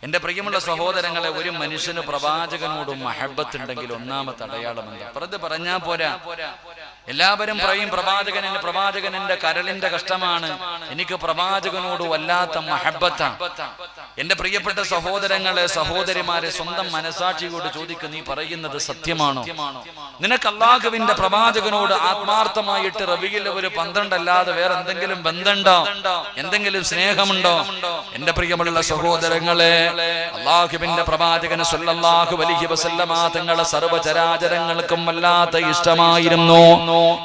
എന്റെ പ്രിയമുള്ള സഹോദരങ്ങളെ, ഒരു മനുഷ്യന് പ്രവാചകനോടും മഹബത്ത് ഉണ്ടെങ്കിൽ ഒന്നാമത്തെ അടയാളം എന്താ? വെറുതെ പറഞ്ഞാ പോരാ. എല്ലാവരും പറയും പ്രവാചകൻ എന്റെ കരളിന്റെ കഷ്ടമാണ്, എനിക്ക് പ്രവാചകനോട് വല്ലാത്ത മഹബത്താണ്. എന്റെ പ്രിയപ്പെട്ട സഹോദരങ്ങളെ, സഹോദരിമാരെ, സ്വന്തം മനസാക്ഷിയോട് ചോദിക്കും, നീ പറയുന്നത് സത്യമാണോ? നിനക്ക് അല്ലാഹുവിന്റെ പ്രവാചകനോട് ആത്മാർത്ഥമായിട്ട് റബീഉൽ അവ്വൽ 12 അല്ലാതെ വേറെ എന്തെങ്കിലും ബന്ധമുണ്ടോ? എന്തെങ്കിലും സ്നേഹമുണ്ടോ? എന്റെ പ്രിയമുള്ള സഹോദരങ്ങളെ, അല്ലാഹുവിന്റെ പ്രവാചകൻ സ്വല്ലല്ലാഹു അലൈഹി വസല്ലമ തങ്ങളെ സർവ്വചരാചരങ്ങൾക്കും വല്ലാത്ത ഇഷ്ടമായിരുന്നു.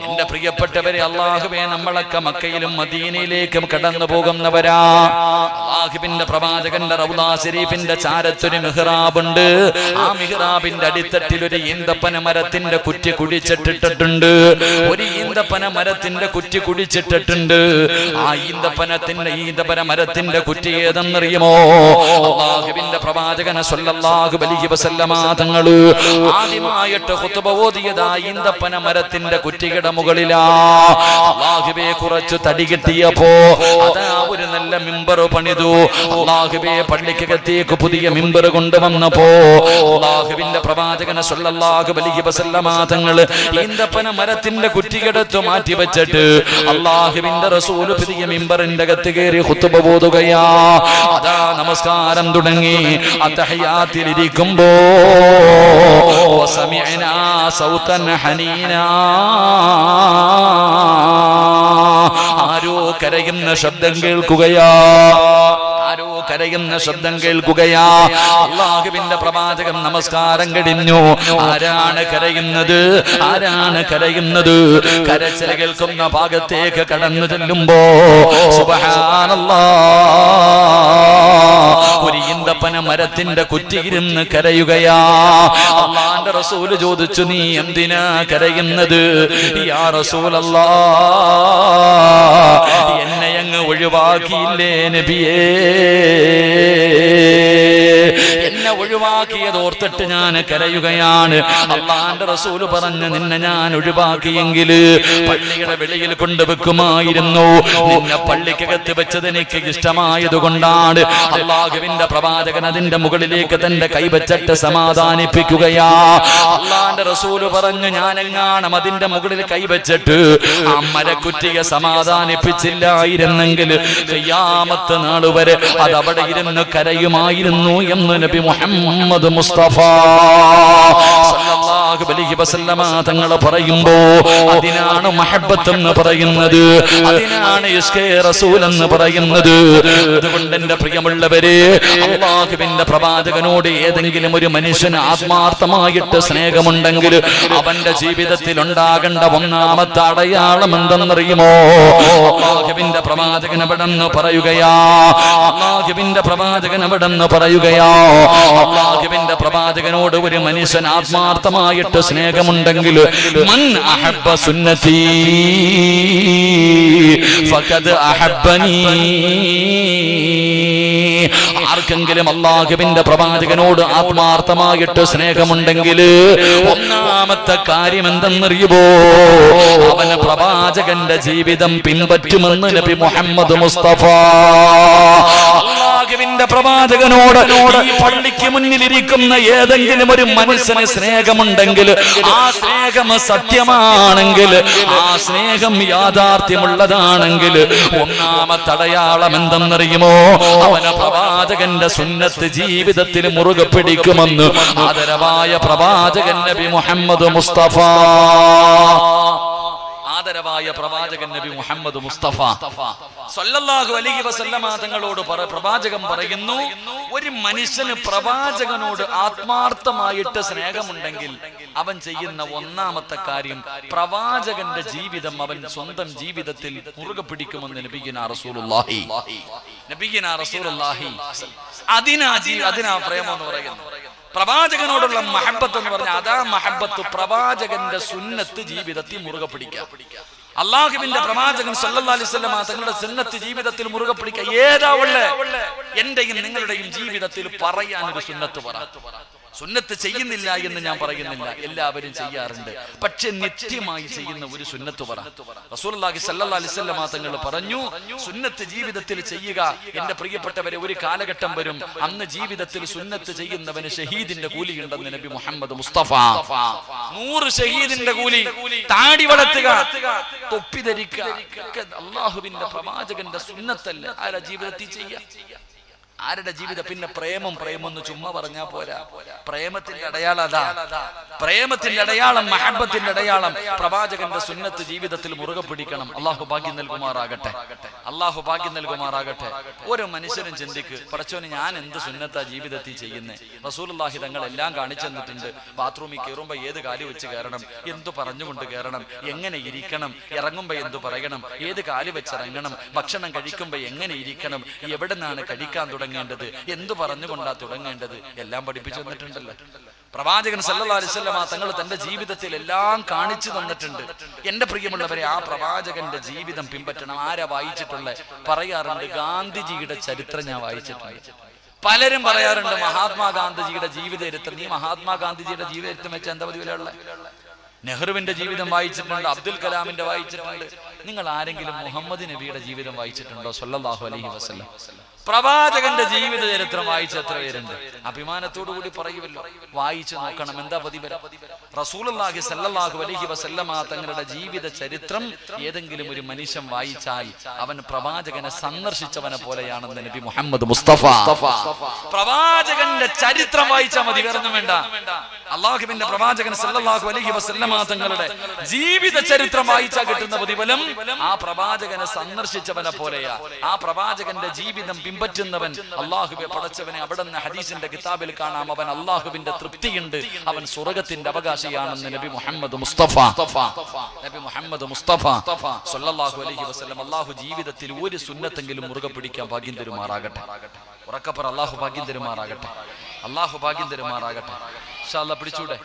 എന്റെ പ്രിയപ്പെട്ടവരെ, അല്ലാഹുവേ, നമ്മളൊക്കെ മക്കയിലും മദീനയിലേക്കും കടന്നു പോകുന്നവരാ. അല്ലാഹുവിന്റെ പ്രവാചകന്റെ റൗള ശരീഫിന്റെ ചാരത്തൊരു മിഹ്റാബുണ്ട്. ആ മിഹ്റാബിന്റെ അടിത്തട്ടിൽ ഒരു ഈന്തപ്പന മരത്തിന്റെ കുറ്റി കുഴിച്ചിട്ടിട്ടുണ്ട്. ഒരു ഈന്തപ്പന മരത്തിന്റെ കുറ്റി കുഴിച്ചിട്ടിട്ടുണ്ട്. ആ ഈന്തപ്പന മരത്തിന്റെ കുറ്റി ഏതെന്നറിയുമോ? അല്ലാഹുവിന്റെ പ്രവാചകൻ സ്വല്ലല്ലാഹു അലൈഹി വസല്ലമ തങ്ങള് ആദ്യമായിട്ട് ഖുത്ബ ഓതിയത് ആ ഈന്തപ്പന മരത്തിന്റെ കുറ്റിയുടെ മുകളിലാ. അല്ലാഹുവേ, കുറച്ച് തടി കിട്ടിയപ്പോ അതാ ഒരു നല്ല മിമ്പർ പണിതു. അല്ലാഹുവേ, പള്ളിക്കകത്തേക്ക് പുതിയ മിമ്പർ കൊണ്ടുവന്നപ്പോ അല്ലാഹുവിന്റെ പ്രവാചകൻ സ്വല്ലല്ലാഹു അലൈഹി വസല്ലമ തങ്ങള് ഈന്തപ്പന മരത്തിന്റെ കുറ്റിയെടുത്ത് മാറ്റി വെച്ചിട്ട് അല്ലാഹുവിന്റെ റസൂല് പുതിയ മിമ്പറിന്റെ അകത്ത് കയറി ഖുത്ബ ഓതുകയാ. അതാ നമസ്കാരം തുടങ്ങി. അത്തഹിയാത്തിലിരിക്കുമ്പോ വസമിഅനാ സൗതൻ ഹനീനാ, ആരോ കരയുന്ന ശബ്ദം കേൾക്കുകയാ. അല്ലാഹുവിന്റെ പ്രവാചകൻ നമസ്കാരം കഴിഞ്ഞു. ആരാണ് കരയുന്നത്? കരച്ചിൽ കേൾക്കുന്ന ഭാഗത്തേക്ക് കടന്നു ചെല്ലുമ്പോ സുബ്ഹാനല്ലാഹ്, ഒരു ഈന്തപ്പന മരത്തിന്റെ കുറ്റിയിരുന്ന് കരയുകയാ. അല്ലാഹുവിന്റെ റസൂല് ചോദിച്ചു, നീ എന്തിനാ കരയുന്നത്? യാ റസൂലല്ലാഹ്, എന്നെ അങ്ങ് ഒഴിവാക്കിയില്ലേ നബിയേ, എന്നെ ഒഴിവാക്കിയത് ഓർത്തിട്ട് ഞാൻ കരയുകയാണ്. അല്ലാഹുവിന്റെ റസൂല് പറഞ്ഞു, നിന്നെ ഞാൻ ഒഴിവാക്കിയെങ്കിൽ പള്ളിയുടെ വെളിയിൽ കൊണ്ടുവെക്കുമായിരുന്നു. നിന്നെ പള്ളിക്കകത്ത് വെച്ചത് എനിക്ക് ഇഷ്ടമായതുകൊണ്ടാണ്. അല്ലാഹുവിന്റെ പ്രവാചകൻ അതിന്റെ മുകളിലേക്ക് തന്റെ കൈവച്ചിട്ട് സമാധാനിപ്പിക്കുകയാ. അല്ലാഹുവിന്റെ റസൂല് പറഞ്ഞു, ഞാനെങ്ങാണം അതിന്റെ മുകളിൽ കൈവച്ചിട്ട് ആ മരക്കുറ്റിയെ സമാധാനിപ്പിച്ചില്ലായിരുന്നെങ്കിൽ ഖിയാമത്ത് നാൾ വരെ അത് അവിടെ ഇരുന്ന് കരയുമായിരുന്നു എന്ന് നബി മുഹമ്മദ് മുസ്തഫ സല്ലല്ലാഹു അലൈഹി വസല്ലമ തങ്ങൾ പറയുമ്പോ അതിനാണ് മഹബ്ബത്ത് എന്ന് പറയുന്നത്, അതിനാണ് ഇഷ്കേ റസൂൽ എന്ന് പറയുന്നത്. അതുകൊണ്ട് എന്റെ പ്രിയമുള്ളവരെ, അല്ലാഹുവിന്റെ പ്രവാചകനോട് ഏതെങ്കിലും ഒരു മനുഷ്യന് ആത്മാർത്ഥമായിട്ട് സ്നേഹമുണ്ടെങ്കിൽ അവന്റെ ജീവിതത്തിൽ ഉണ്ടാകേണ്ട ഒന്നാമത്തെ അടയാളം എന്തെന്നറിയുമോ? അല്ലാഹുവിന്റെ പ്രവാചകൻ എവിടെന്ന് പറയുകയാ. അല്ലാഹുവിന്റെ പ്രവാചകനോട് ഒരു മനുഷ്യൻ ആത്മാർത്ഥമായിട്ട് സ്നേഹമുണ്ടെങ്കിൽ മൻ അഹബ്ബ സുന്നതി ഫഖദ് അഹബ്ബനി, ആർക്കെങ്കിലും അല്ലാഹുവിന്റെ പ്രവാചകനോട് ആത്മാർത്ഥമായിട്ട് സ്നേഹമുണ്ടെങ്കിൽ ഒന്നാമത്തെ കാര്യം എന്തെന്നറിയുമോ? അവന് പ്രവാചകന്റെ ജീവിതം പിൻപറ്റുമെന്ന് നബി മുഹമ്മദ് മുസ്തഫ. അല്ലാഹുവിന്റെ പ്രവാചകനോട് ഈ പള്ളിക്ക് മുന്നിലിരിക്കുന്ന ഏതെങ്കിലും ഒരു മനുഷ്യന് സ്നേഹമുണ്ടെങ്കിൽ, ആ സ്നേഹം സത്യമാണെങ്കിൽ, ആ സ്നേഹം യാഥാർത്ഥ്യമുള്ളതാണെങ്കിൽ ഒന്നാമത്തെ അടയാളം എന്തെന്നറിയുമോ? അവന് പ്രവാചകന്റെ സുന്നത്ത് ജീവിതത്തിൽ മുറുകെ പിടിക്കുമെന്ന് ആദരവായ പ്രവാചകൻ നബി മുഹമ്മദ് മുസ്തഫ. ആദരവായ പ്രവാചകൻ നബി മുഹമ്മദ് മുസ്തഫ സല്ലല്ലാഹു അലൈഹി വസല്ലമ തങ്ങളോട് പ്രവാചകൻ പറയുന്നു, ഒരു മനുഷ്യന് പ്രവാചകനോട് ആത്മാർത്ഥമായിട്ട് സ്നേഹമുണ്ടെങ്കിൽ അവൻ ചെയ്യുന്ന ഒന്നാമത്തെ കാര്യം പ്രവാചകന്റെ ജീവിതം അവൻ സ്വന്തം ജീവിതത്തിൽ മുറുകെ പിടിക്കുമെന്ന് നബിയുനാ റസൂലുള്ളാഹി. അതിനാ പ്രേമം എന്ന് പറയുന്നു. പ്രവാചകനോടുള്ള മഹബത്ത് എന്ന് പറഞ്ഞാൽ അതാ മഹബത്ത് പ്രവാചകന്റെ സുന്നത്ത് ജീവിതത്തിൽ മുറുകെ പിടിക്കുക. അല്ലാഹുവിന്റെ പ്രവാചകൻ സല്ലല്ലാഹു അലൈഹി വസല്ലം തങ്ങളുടെ സുന്നത്ത് ജീവിതത്തിൽ മുറുകെ പിടിക്കുക. ഏതാ ഉള്ളേ? എന്റെയും നിങ്ങളുടെയും ജീവിതത്തിൽ പറയാൻ ഒരു സുന്നത്ത് പറ. സുന്നത്ത് ചെയ്യുന്നില്ല എന്ന് ഞാൻ പറയുന്നില്ല, എല്ലാവരും ചെയ്യാറുണ്ട്. പക്ഷെ നിത്യമായി ചെയ്യുന്ന ഒരു സുന്നത്ത് പറ. റസൂലുള്ളാഹി സ്വല്ലല്ലാഹു അലൈഹി വസല്ലം തങ്ങൾ പറഞ്ഞു, സുന്നത്ത് ജീവിതത്തിൽ ചെയ്യുക. എന്റെ പ്രിയപ്പെട്ടവരെ, ഒരു കാലഘട്ടം വരും, അന്ന് ജീവിതത്തിൽ സുന്നത്ത് ചെയ്യുന്നവന് ഷഹീദിന്റെ കൂലിയുണ്ടെന്ന് നബി മുഹമ്മദ് മുസ്തഫ. 100 ഷഹീദിന്റെ കൂലി. താടി വളർത്തുക, തൊപ്പി ധരിക്കുക, അള്ളാഹുവിന്റെ പ്രവാചകന്റെ സുന്നത്തല്ല. ആരാ ജീവിതത്തിൽ ചെയ്യുക? ആരുടെ ജീവിതം? പിന്നെ പ്രേമം എന്ന് ചുമ്മാ പറഞ്ഞാ പോരാ. പ്രേമത്തിന്റെ അടയാളം അതാ. പ്രേമത്തിന്റെ അടയാളം, മഹബത്തിന്റെ അടയാളം പ്രവാചകന്റെ സുന്നത്ത് ജീവിതത്തിൽ മുറുകെ പിടിക്കണം. അള്ളാഹു ഭാഗ്യം നൽകുമാറാകട്ടെ. അള്ളാഹു ഭാഗ്യം നൽകുമാറാകട്ടെ. ഓരോ മനുഷ്യരും ചിന്തിക്ക്, പടച്ചോന് ഞാൻ എന്ത് സുന്നത്താ ജീവിതത്തിൽ ചെയ്യുന്നേ? റസൂലുള്ളാഹി തങ്ങൾ എല്ലാം കാണിച്ചു തന്നിട്ടുണ്ട്. ബാത്റൂമിൽ കയറുമ്പോ ഏത് കാല് വെച്ച് കയറണം, എന്തു പറഞ്ഞുകൊണ്ട് കയറണം, എങ്ങനെ ഇരിക്കണം, ഇറങ്ങുമ്പോ എന്തു പറയണം, ഏത് കാല് വെച്ചിറങ്ങണം, ഭക്ഷണം കഴിക്കുമ്പോ എങ്ങനെ ഇരിക്കണം, എവിടെ നിന്നാണ് കഴിക്കാൻ തുടങ്ങേണ്ടത്, എന്തു പറഞ്ഞുകൊണ്ടാ തുടങ്ങേണ്ടത്, എല്ലാം പഠിപ്പിച്ചു തന്നിട്ടുണ്ടല്ലോ. പ്രവാചകൻ സല്ലല്ലാഹു അലൈഹി വസല്ലം തങ്ങൾ തന്റെ ജീവിതത്തിൽ എല്ലാം കാണിച്ചു തന്നിട്ടുണ്ട്. എന്റെ പ്രിയമുള്ളവരെ, ആ പ്രവാചകന്റെ ജീവിതം പിൻപറ്റണം. ആരാ വായിച്ചിട്ടുള്ളത്? പറയാറുണ്ട്, ഗാന്ധിജിയുടെ ചരിത്രം ഞാൻ വായിച്ചിട്ടുണ്ട്. പലരും പറയാറുണ്ട് മഹാത്മാഗാന്ധിജിയുടെ ജീവിതചരിത്രം. നീ മഹാത്മാഗാന്ധിജിയുടെ ജീവിതചരിത്രം വെച്ച് എന്താ പതിവിലുള്ള? നെഹ്റുവിന്റെ ജീവിതം വായിച്ചിട്ടുണ്ട്, അബ്ദുൽ കലാമിന്റെ വായിച്ചിട്ടുണ്ട്. നിങ്ങൾ ആരെങ്കിലും മുഹമ്മദ് നബിയുടെ ജീവിതം വായിച്ചിട്ടുണ്ടോ? സല്ലല്ലാഹു അലൈഹി വസല്ലം പ്രവാചകന്റെ ജീവിത ചരിത്രം വായിച്ച എത്ര പേരുണ്ട്? അഭിമാനത്തോടു കൂടി പറയുമല്ലോ, വായിച്ചു നോക്കണം. എന്താ പ്രതിഫലം? റസൂലുള്ളാഹി സ്വല്ലല്ലാഹു അലൈഹി വസല്ലമ തങ്ങളുടെ ജീവിത ചരിത്രം ഏതെങ്കിലും ഒരു മനുഷ്യൻ വായിച്ചാൽ അവൻ പ്രവാചകനെ സന്ദർശിച്ചവനെ പോലെയാണെന്ന് നബി മുഹമ്മദ് മുസ്തഫ. പ്രവാചകന്റെ ചരിത്രം വായിച്ചാൽ മതി, വേറൊന്നും വേണ്ട. അള്ളാഹുവിന്റെ പ്രവാചകൻ സല്ലല്ലാഹു അലൈഹി വസല്ലമ തങ്ങളുടെ ജീവിത ചരിത്രം വായിച്ചാൽ കിട്ടുന്ന പ്രതിഫലം ആ പ്രവാചകനെ സന്ദർശിച്ചവനെ പോലെയാ. ആ പ്രവാചകന്റെ ജീവിതം പിൻപറ്റുന്നവൻ അള്ളാഹുവെ പടച്ചവനെ അവിടുന്ന് ഹദീസിന്റെ കിതാബിൽ കാണാം, അവൻ അള്ളാഹുവിന്റെ തൃപ്തിയുണ്ട്, അവൻ സ്വർഗ്ഗത്തിന്റെ അവകാശിയാണെന്ന് നബി മുഹമ്മദ് മുസ്തഫ. നബി മുഹമ്മദ് മുസ്തഫ സല്ലല്ലാഹു അലൈഹി വസല്ലം അള്ളാഹു ജീവിതത്തിൽ ഒരു സുന്നത്തെങ്കിലും മുറുകെ പിടിക്കാൻ ഭാഗ്യം തരുമാറാകട്ടെ. ഉറക്കപ്പറ, അള്ളാഹു ഭാഗ്യം തരുമാറാകട്ടെ. അള്ളാഹു ഭാഗ്യം തരുമാറാകട്ടെ. ഇൻഷാ അല്ലാഹ് പിടിച്ചൂടെ?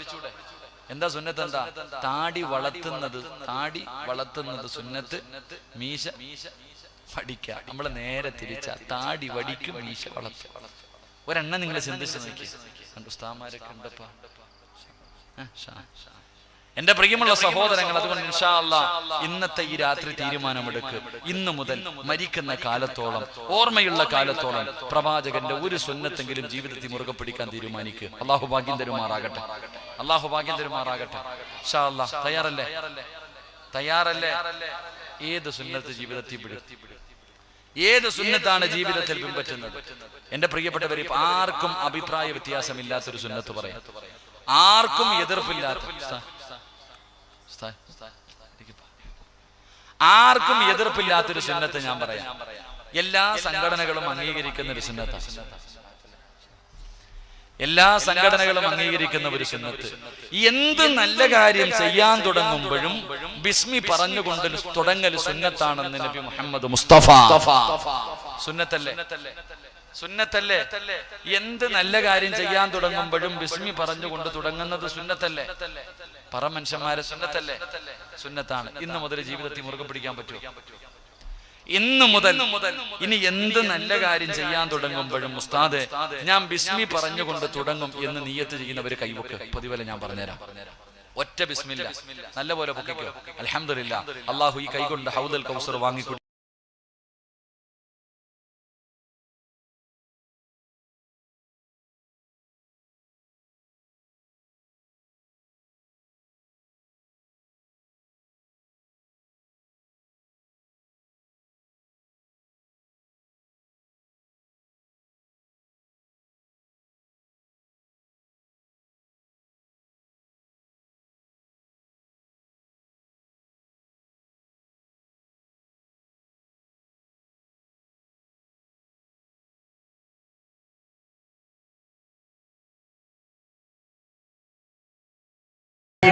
എന്താ സുന്നത്ത്? എന്താ? താടി വളർത്തുന്നത് സുന്നത്ത്. മീശ വടിക്ക. നമ്മള് നേരെ തിരിച്ച, താടി വടിക്കും, മീശ വളർത്തും. ഒരെണ്ണം നിങ്ങൾ ചിന്തിച്ച് നോക്കി. ഉസ്താദന്മാരൊക്കെ ഉണ്ടപ്പാ. എന്റെ പ്രിയമുള്ള സഹോദരങ്ങൾ, അതുകൊണ്ട് ഇൻഷാ അല്ലാഹ് ഇന്നത്തെ ഈ രാത്രി തീരുമാനമെടുക്ക്. ഇന്നു മുതൽ മരിക്കുന്ന കാലത്തോളം, ഓർമ്മയുള്ള കാലത്തോളം പ്രവാചകന്റെ ഒരു സുന്നത്തെങ്കിലും ജീവിതത്തിൽ മുറുകെ പിടിക്കാൻ തീരുമാനിക്കുക. അള്ളാഹു ഭാഗ്യം തരുമാറാകട്ടെ. അള്ളാഹു ഭാഗ്യം തരുമാറാകട്ടെ. ഇൻഷാ അല്ലാഹ് തയ്യാറല്ലേ? ഏത് സുന്നത്ത് ജീവിതത്തിൽ പിടിക്കും? ഏത് സുന്നത്താണ് ജീവിതത്തിൽ പിൻപറ്റുന്നത്? എന്റെ പ്രിയപ്പെട്ടവരെ, ആർക്കും അഭിപ്രായ വ്യത്യാസമില്ലാത്തൊരു സുന്നത്ത് പറയാം, ആർക്കും എതിർപ്പില്ലാത്തൊരു സുന്നത്ത് ഞാൻ പറയാം. എല്ലാ സംഘടനകളും അംഗീകരിക്കുന്ന ഒരു സുന്നത്താണ്. എല്ലാ സംഘടനകളും അംഗീകരിക്കുന്ന ഒരു സുന്നത്ത്. എന്ത് നല്ല കാര്യം ചെയ്യാൻ തുടങ്ങുമ്പോഴും ബിസ്മി പറഞ്ഞുകൊണ്ട് തുടങ്ങൽ സുന്നത്താണെന്ന് നബി മുഹമ്മദ് മുസ്തഫ. സുന്നത്തല്ലേ? എന്ത് നല്ല കാര്യം ചെയ്യാൻ തുടങ്ങുമ്പോഴും ബിസ്മി പറഞ്ഞുകൊണ്ട് തുടങ്ങുന്നത് സുന്നത്തല്ലേ? പറ മനുഷ്യന്മാരെ, സുന്നത്തല്ലേ? സുന്നത്താണ്. ഇന്ന് മുതൽ ജീവിതത്തിൽ മുറുകെ പിടിക്കാൻ പറ്റുമോ? ഇന്ന് മുതൽ ഇനി എന്ത് നല്ല കാര്യം ചെയ്യാൻ തുടങ്ങുമ്പോഴും ഉസ്താദെ ഞാൻ ബിസ്മി പറഞ്ഞുകൊണ്ട് തുടങ്ങും എന്ന് നിയ്യത്ത് ചെയ്യുന്നവര് കൈവക്ക്. പ്രതിഫലം ഞാൻ പറഞ്ഞുതരാം. ഒറ്റ ബിസ്മില്ല നല്ലപോലെ പൊക്കിക്കോ. അൽഹംദുലില്ലാ, അള്ളാഹു ഈ കൈകൊണ്ട് ഹൗദൽ കൗസർ വാങ്ങിക്കൊടുത്തു.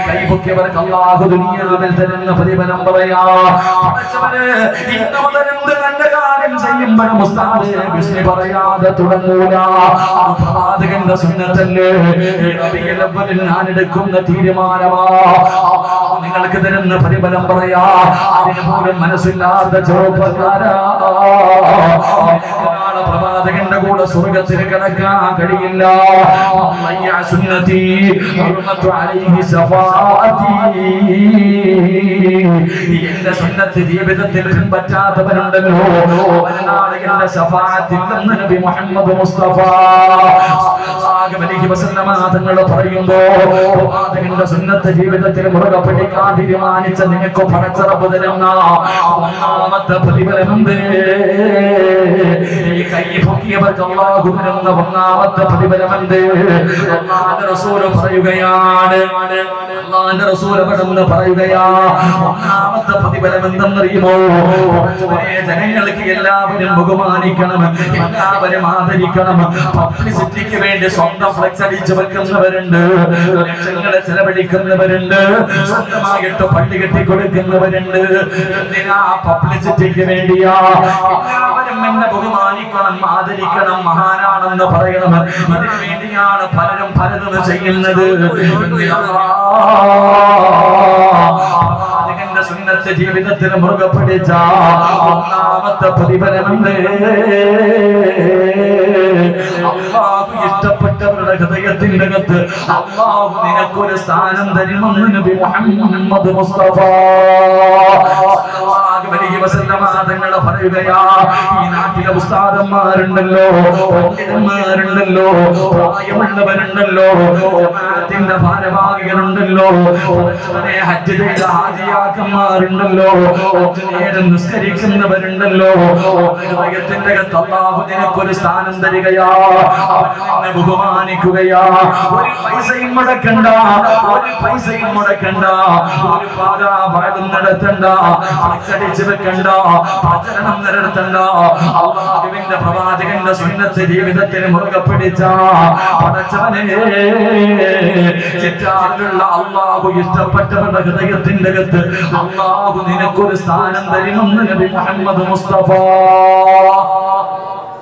കൈപൊക്കിയവർക്ക് അല്ലാഹു ദുനിയാവിൽ തരുന്ന പ്രതിഫലം പറയാ. ഇന്ന് മുതൽ എന്ത് നല്ല കാര്യം ചെയ്യുമ്പോഴും ഉസ്താദ് ബിസ്മി പറയാതെ തുടങ്ങൂല. ആ പ്രവാചകന്റെ സുന്നത്തല്ലേ? റബീഉൽ അവ്വലിൽ ഞാൻ എടുക്കുന്ന തീരുമാനമാ. നിങ്ങൾക്ക് തരുന്ന പ്രതിഫലം പറയാ. അതിന് പോലും മനസ്സില്ലാത്ത ചെറുപ്പക്കാരാ, പ്രവാചകന്റെ കൂടെ സ്വർഗ്ഗത്തിൽ കിടക്കാൻ കഴിയില്ല. സുന്നതി എന്റെ സുന്നത്ത് ജീവിതത്തിൽ പിൻപറ്റാത്തവരുണ്ടല്ലോ, അവനാണ് എന്റെ ശഫാഅത്തില്ലെന്ന് നബി മുഹമ്മദ് മുസ്തഫ തങ്ങൾ പറയുമ്പോ, പ്രവാചകന്റെ സുന്നത്ത് ജീവിതത്തിൽ മുറുകെ പിടിക്കാൻ തീരുമാനിച്ച നിനക്ക് പടച്ചറപ്പ് തരുന്ന ഒന്നാമത്തെ പ്രതിഫലമുണ്ട്. ഈ കൈ പൊക്കിയവർക്ക് അല്ലാഹു തരുന്ന ഒന്നാമത്തെ പ്രതിഫലമുണ്ട്. അല്ലാഹുവിന്റെ റസൂൽ പറയുകയാണ്, അല്ലാഹുവിന്റെ റസൂൽ പെട്ടെന്ന് പറയുകയാ, ഒന്നാമത്തെ പ്രതിഫലം എന്തെന്നറിയുമോ? ജനങ്ങൾക്ക് എല്ലാവരും ബഹുമാനിക്കണം, എല്ലാവരും ആദരിക്കണം. പബ്ലിസിറ്റിക്ക് വേണ്ടി സ്വന്തം ഫ്ലെക്സ് അടിച്ചു വെക്കുന്നവരുണ്ട്, ലക്ഷങ്ങളെ ചെലവഴിക്കുന്നവരുണ്ട്, സ്വന്തമായിട്ട് പള്ളി കെട്ടി കൊടുക്കുന്നവരുണ്ട്. എന്തിനാ? പബ്ലിസിറ്റിക്ക് വേണ്ടിയാ. എല്ലാവരും എന്നെ ബഹുമാനിക്കണം, ആദരിക്കണം, മഹാനാണെന്ന് പറയണം. ഇതിനു വേണ്ടിയാണ് പലരും പലതും ചെയ്യുന്നത്. പ്രവാചകന്റെ സുന്നത്ത് ജീവിതത്തിൽ മുറുകെ പിടിച്ച ഒന്നാമത്തെ പ്രതിഫലമുണ്ട്. അല്ലാഹു ഇഷ്ടപ്പെട്ടവരുടെ ഹൃദയത്തിന്റെ അകത്ത് അല്ലാഹു നിനക്കൊരു സ്ഥാനം തരുമെന്ന് നബി മുഹമ്മദ് മുസ്തഫ തങ്ങൾ പറയുകയാ. ഈ നാട്ടിലെ ഉസ്താദന്മാരുണ്ടല്ലോ, പണ്ഡിതന്മാരുണ്ടല്ലോ, പ്രായമുള്ളവരുണ്ടല്ലോ, ജമാഅത്തിന്റെ ഭാരവാഹികളുണ്ടല്ലോ, ഹജ്ജ് ചെയ്ത ഹാജിയാക്കന്മാരുണ്ടല്ലോ, നേരം നിസ്കരിക്കുന്നവരുണ്ടല്ലോ, ഹൃദയത്തിന്റെ അകത്ത് അല്ലാഹു നിനക്കൊരു സ്ഥാനം തരികയാ, അവനെ ബഹുമാനിക്കുകയാ. ഒരു പൈസയും മുടക്കണ്ട, ഒരു പൈസയും മുടക്കണ്ട, ഒരു പാകാപാടും നടത്തണ്ട, അടിച്ചു വെക്കണ്ട, പ്രചരണം നടത്തണ്ട. അല്ലാഹുവിന്റെ പ്രവാചകന്റെ സുന്നത്ത് ജീവിതത്തിൽ മുറുകെ പിടിച്ച പടച്ചവനെ, ചുറ്റാലുള്ള അല്ലാഹു ഇഷ്ടപ്പെട്ടവരുടെ ഹൃദയത്തിന്റെ അകത്ത് അല്ലാഹു നിനക്കൊരു സ്ഥാനം തരുമെന്ന് നബി മുഹമ്മദ് മുസ്തഫ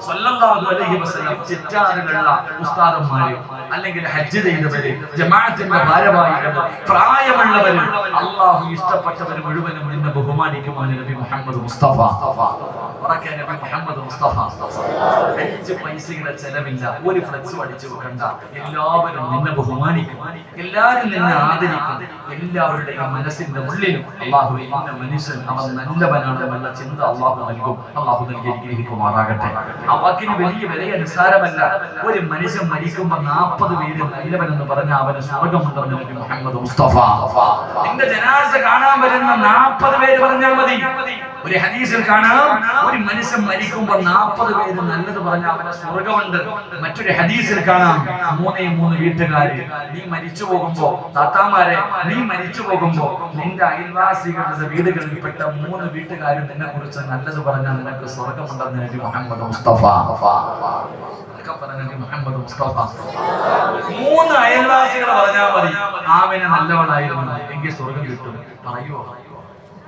സല്ലല്ലാഹു അലൈഹി വസല്ലം. ചിറ്റാറിലുള്ള ഉസ്താദന്മാര്, അല്ലെങ്കിൽ ഹജ്ജ് ചെയ്തവര്, ജമാഅത്തിന്റെ ഭാരവാഹികൾ, പ്രായമുള്ളവര്, അല്ലാഹു ഇഷ്ടപ്പെട്ടവർ മുഴുവനും നിന്നെ ബഹുമാനിക്കുമെന്ന് നബി മുഹമ്മദ് മുസ്തഫ. നബി മുഹമ്മദ് മുസ്തഫ 5 പൈസയുടെ ചെലവില്ല, ഒരു ഫ്ലെക്സ് അടിച്ചു വെക്കണ്ട, എല്ലാവരും നിന്നെ ബഹുമാനിക്കും, എല്ലാവരും നിന്നെ ആദരിക്കും. എല്ലാവരുടെയും മനസ്സിന്റെ ഉള്ളിലും അല്ലാഹു ഇന്ന മനുഷ്യൻ അവൻ നല്ലവനാണെന്നുള്ള ചിന്ത അല്ലാഹു നൽകും. അല്ലാഹു നൽകിയിരിക്കുമാറാകട്ടെ. ആ വാക്കിന് വലിയ വിലയ നിസ്സാരമല്ല. ഒരു മനുഷ്യൻ മരിക്കുമ്പോ 40 പേര് നല്ലവനെന്ന് പറഞ്ഞാൽ അവന് സ്വർഗമുണ്ടെന്ന് നബി മുഹമ്മദ് മുസ്തഫ. നിന്റെ ജനാസ കാണാൻ വരുന്ന 40 പേര് പറഞ്ഞാൽ മതി. ഒരു ഹദീസിൽ കാണാം, ഒരു മനുഷ്യൻ മരിക്കുമ്പോൾ 40 പേര് നല്ലത് പറഞ്ഞാൽ അവന് സ്വർഗമുണ്ട്. മറ്റൊരു ഹദീസിൽ കാണാം, 3 വീട്ടുകാര്. നീ മരിച്ചു പോകുമ്പോ, താത്താമാരെ, നീ മരിച്ചു പോകുമ്പോ നിന്റെ അയൽവാസികളുടെ വീടുകളിൽപ്പെട്ട 3 വീട്ടുകാരും നിന്നെ കുറിച്ച് നല്ലത് പറഞ്ഞാൽ നിനക്ക് സ്വർഗമുണ്ടെന്ന് നബി മുഹമ്മദ് മുസ്തഫ. മുഹമ്മദ് മുസ്തഫ 3 അയൽവാസികളെ പറഞ്ഞാൽ മതി, ആമിന നല്ലവളായിരുന്നു എങ്കിൽ സ്വർഗം കിട്ടും. പറയുവോ?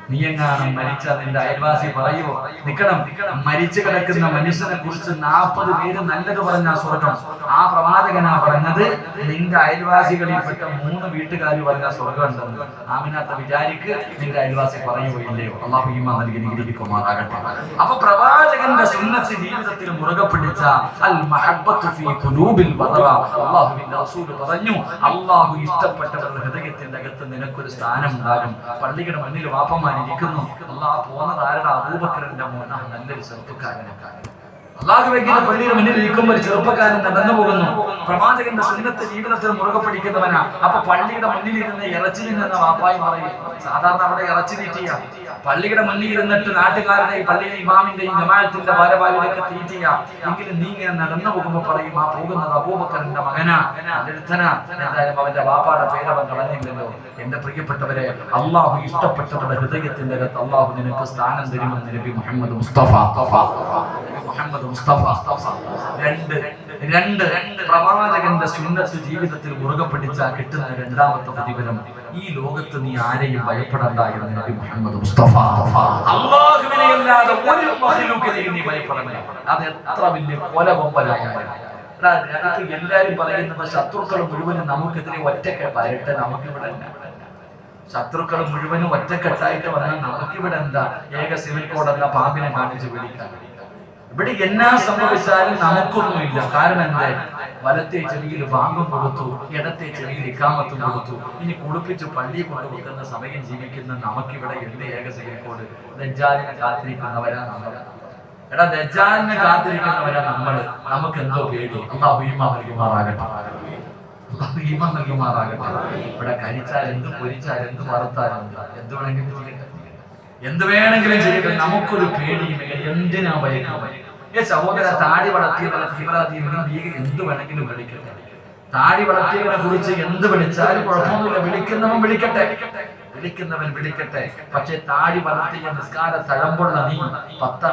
നീ എങ്ങാനും മരിച്ച നിന്റെ അയൽവാസി പറയുവോ? നിക്കണം. മരിച്ചു കിടക്കുന്ന മനുഷ്യനെ കുറിച്ച് 40 പേര് നല്ലത് പറഞ്ഞ സ്വർഗം. ആ പ്രവാചകനാ പറഞ്ഞത്, നിന്റെ അയൽവാസികളിൽപ്പെട്ട 3 വീട്ടുകാർ പറഞ്ഞ സ്വർഗം ഉണ്ടെന്ന്. ആമിനാത്ത വിചാരിക്ക് നിന്റെ അയൽവാസി പറയുവോ ഇല്ലയോ? അല്ലാഹു ഈമാൻ നൽകി നിഗ്രഹിക്കുമാറാകട്ടെ. അപ്പൊ പ്രവാചകന്റെ സുന്നത്ത് ജീവിതത്തിൽ മുറുകെ പിടിച്ച അൽ മഹബ്ബത്തു ഫീ ഖുലൂബിൽ ബദറ. അല്ലാഹുവിന്റെ റസൂൽ പറഞ്ഞു, അല്ലാഹു ഇഷ്ടപ്പെട്ടവരുടെ ഹൃദയത്തിന്റെ അകത്ത് നിനക്കൊരു സ്ഥാനം ഉണ്ടാകും. പള്ളിയുടെ മുന്നിൽ വാപ്പമാർ ഇരിക്കുന്നു, അല്ലാഹു പോകുന്നത് ആരുടെ? അബൂബക്കറിന്റെ മോനാ, നല്ലൊരു ചെറുപ്പക്കാരനൊക്കെ. അല്ലാഹുവിന്റെ പള്ളിയുടെ മുന്നിൽ ഇരിക്കുമ്പോൾ ഒരു ചെറുപ്പക്കാരൻ നടന്നു പോകുന്നു. പ്രവാചകന്റെ സുന്നത്ത് ജീവിതത്തിൽ മുറുകെ പിടിക്കുന്നവനാ. അപ്പൊ പള്ളിയുടെ മുന്നിൽ ഇരുന്ന് ഇറച്ചി തിന്നുന്ന വാപ്പായി പറയും. സാധാരണ അവിടെ ഇറച്ചി തീറ്റിയ, പള്ളിയുടെ മുന്നിൽ ഇരുന്നിട്ട് നാട്ടുകാരുടെയും പള്ളിയിലെ ഇമാമിന്റെയും ജമാഅത്തിന്റെ ഭാരവാഹികളൊക്കെ തീറ്റിയ. എങ്കിലും നീ ഇങ്ങനെ നടന്നു പോകുമ്പോ പറയും, ആ പോകുന്നത് അബൂബക്കറിന്റെ മകനാ, അടുത്തനാ. എന്തായാലും അവന്റെ വാപ്പാടെ പേരവൻ കളഞ്ഞില്ലല്ലോ. എന്റെ പ്രിയപ്പെട്ടവരെ, അല്ലാഹു ഇഷ്ടപ്പെട്ടവരുടെ ഹൃദയത്തിന്റെ അകത്ത് അല്ലാഹു നിനക്ക് സ്ഥാനം തരുമെന്ന് നബി മുഹമ്മദ് മുസ്തഫ. മുഹമ്മദ് മുസ്തഫ. രണ്ട് പ്രവാചകന്റെ സുന്നത്ത് ജീവിതത്തിൽ മുറുകെ പിടിച്ചാൽ കിട്ടുന്ന രണ്ടാമത്തെ പ്രതിഫലം, ഈ ലോകത്ത് നീ ആരെയും ഭയപ്പെടണ്ട എന്ന് നബി മുഹമ്മദ് മുസ്തഫ. അല്ലാഹുവിനെ അല്ലാതെ ഒരു മഖ്ലൂഖിനെയും നീ ഭയപ്പെടണ്ട. അത് എത്ര വലിയ കൊലകൊമ്പലായാലും. എല്ലാരും പറയുന്നത് ശത്രുക്കൾ മുഴുവനും നമുക്കെതിരെ ഒറ്റക്കെട്ടായിട്ട് നമുക്കിവിടെ ശത്രുക്കൾ മുഴുവനും ഒറ്റക്കെട്ടായിട്ട് പറഞ്ഞാൽ നമുക്കിവിടെ എന്താ? ഏക സിവിൽ കോഡ് എന്ന പാമ്പിനെ കാണിച്ച് പിടിക്കാൻ. ഇവിടെ എന്നാ സംഭവിച്ചാലും നമുക്കൊന്നുമില്ല. കാരണം എന്താ? വലത്തെ ചെവിയിൽ ഭാഗം കൊടുത്തു, ഇടത്തെ ചെവിയിൽ ഇക്കാമത്തും കൊടുത്തു. ഇനി കുളിപ്പിച്ച് പള്ളിയിൽ കൊണ്ടുവെക്കുന്ന സമയം ജീവിക്കുന്ന നമുക്കിവിടെ എന്ത് ഏകസേനക്കോട്? ദജ്ജാലിനെ കാത്തിരിക്കുന്നവരാ നമ്മൾ. എടാ, ദജ്ജാലിനെ കാത്തിരിക്കുന്നവരാ നമ്മള്. നമുക്ക് എന്തോ പേടി. അല്ലാഹു ഈമാൻ നൽകുമാറാകട്ടെ. ഇവിടെ കഴിച്ചാൽ എന്ത്, പൊരിച്ചാൽ എന്ത്, വറുത്താലും എന്ത് വേണമെങ്കിലും ചെയ്യട്ടെ, എന്ത് വേണമെങ്കിലും ചെയ്യട്ടെ. നമുക്കൊരു പേടിയുമില്ല. എന്തിനാ ഭയക്കുന്നത്? സഹോദര, താടി വളർത്തിയവരെ തീവ്രവാദിയും എന്ത് വേണമെങ്കിലും വിളിക്കട്ടെ. താടി വളർത്തിയവരെ കുറിച്ച് എന്ത് വിളിച്ചാലും കുഴപ്പമൊന്നുമില്ല. വിളിക്കുന്നവൻ വിളിക്കട്ടെ, വിളിക്കുന്നവൻ വിളിക്കട്ടെ. പക്ഷെ താടി വളർത്തിയ നിസ്കാര തഴമ്പുള്ള നീ 10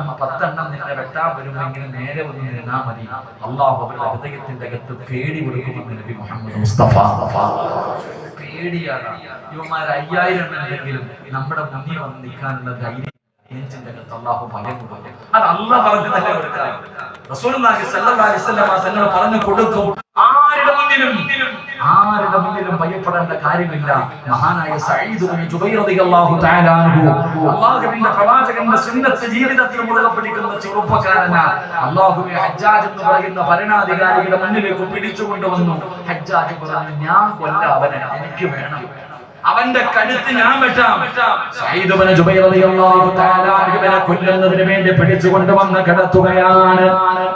നിന്നെ വെട്ടാൻ വരുമെങ്കിലും നേരെ ഒന്ന് നിന്നാ മതി. അല്ലാഹു അവരുടെ ഹൃദയത്തിന്റെ അകത്ത് പേടി കൊടുക്കുമെന്ന് നബി മുഹമ്മദ് മുസ്തഫ. പേടിയാണ്. ഇവന്മാർ 5000 ഉണ്ടെങ്കിലും നമ്മുടെ മുന്നിൽ വന്ന് നിൽക്കാനുള്ള ധൈര്യം നെഞ്ചിന്റെ അകത്ത് അല്ലാഹു ഭയം കൊടുക്കും. അത് അല്ലാഹ് പറഞ്ഞു തന്നെ കൊടുക്കാം. റസൂലുള്ളാഹി സ്വല്ലല്ലാഹു അലൈഹി വസല്ലം തങ്ങൾ പറഞ്ഞു കൊടുക്കും. ആരുടെ മുന്നിലും ഭയപ്പെടേണ്ട കാര്യമില്ല. മഹാനായ സഈദ് ഇബ്നു ജുബൈർ റളിയല്ലാഹു തആല അൻഹു, അല്ലാഹുവിന്റെ പ്രവാചകന്റെ സുന്നത്ത് ജീവിതത്തിൽ മുറുകെ പിടിക്കുന്ന ചെറുപ്പക്കാരനാണ്. അല്ലാഹുവേ, ഹജ്ജാജ് എന്ന് പറയുന്ന ഭരണാധികാരിയുടെ മുന്നിലേക്ക് പിടിച്ചുകൊണ്ടുവന്നു. ഹജ്ജാജ് പറഞ്ഞു, ഞാൻ കൊല്ല അവനെ, എനിക്ക് വേണം, അവന്റെ കഴുത്ത് ഞാൻ വെട്ടാം. സഈദ് ഇബ്നു ജുബൈർ റളിയല്ലാഹു തആല അൻഹുവിനെ കൊല്ലുന്നതിന് വേണ്ടി പിടിച്ചുകൊണ്ടുവന്ന് കിടത്തുകയാണ്.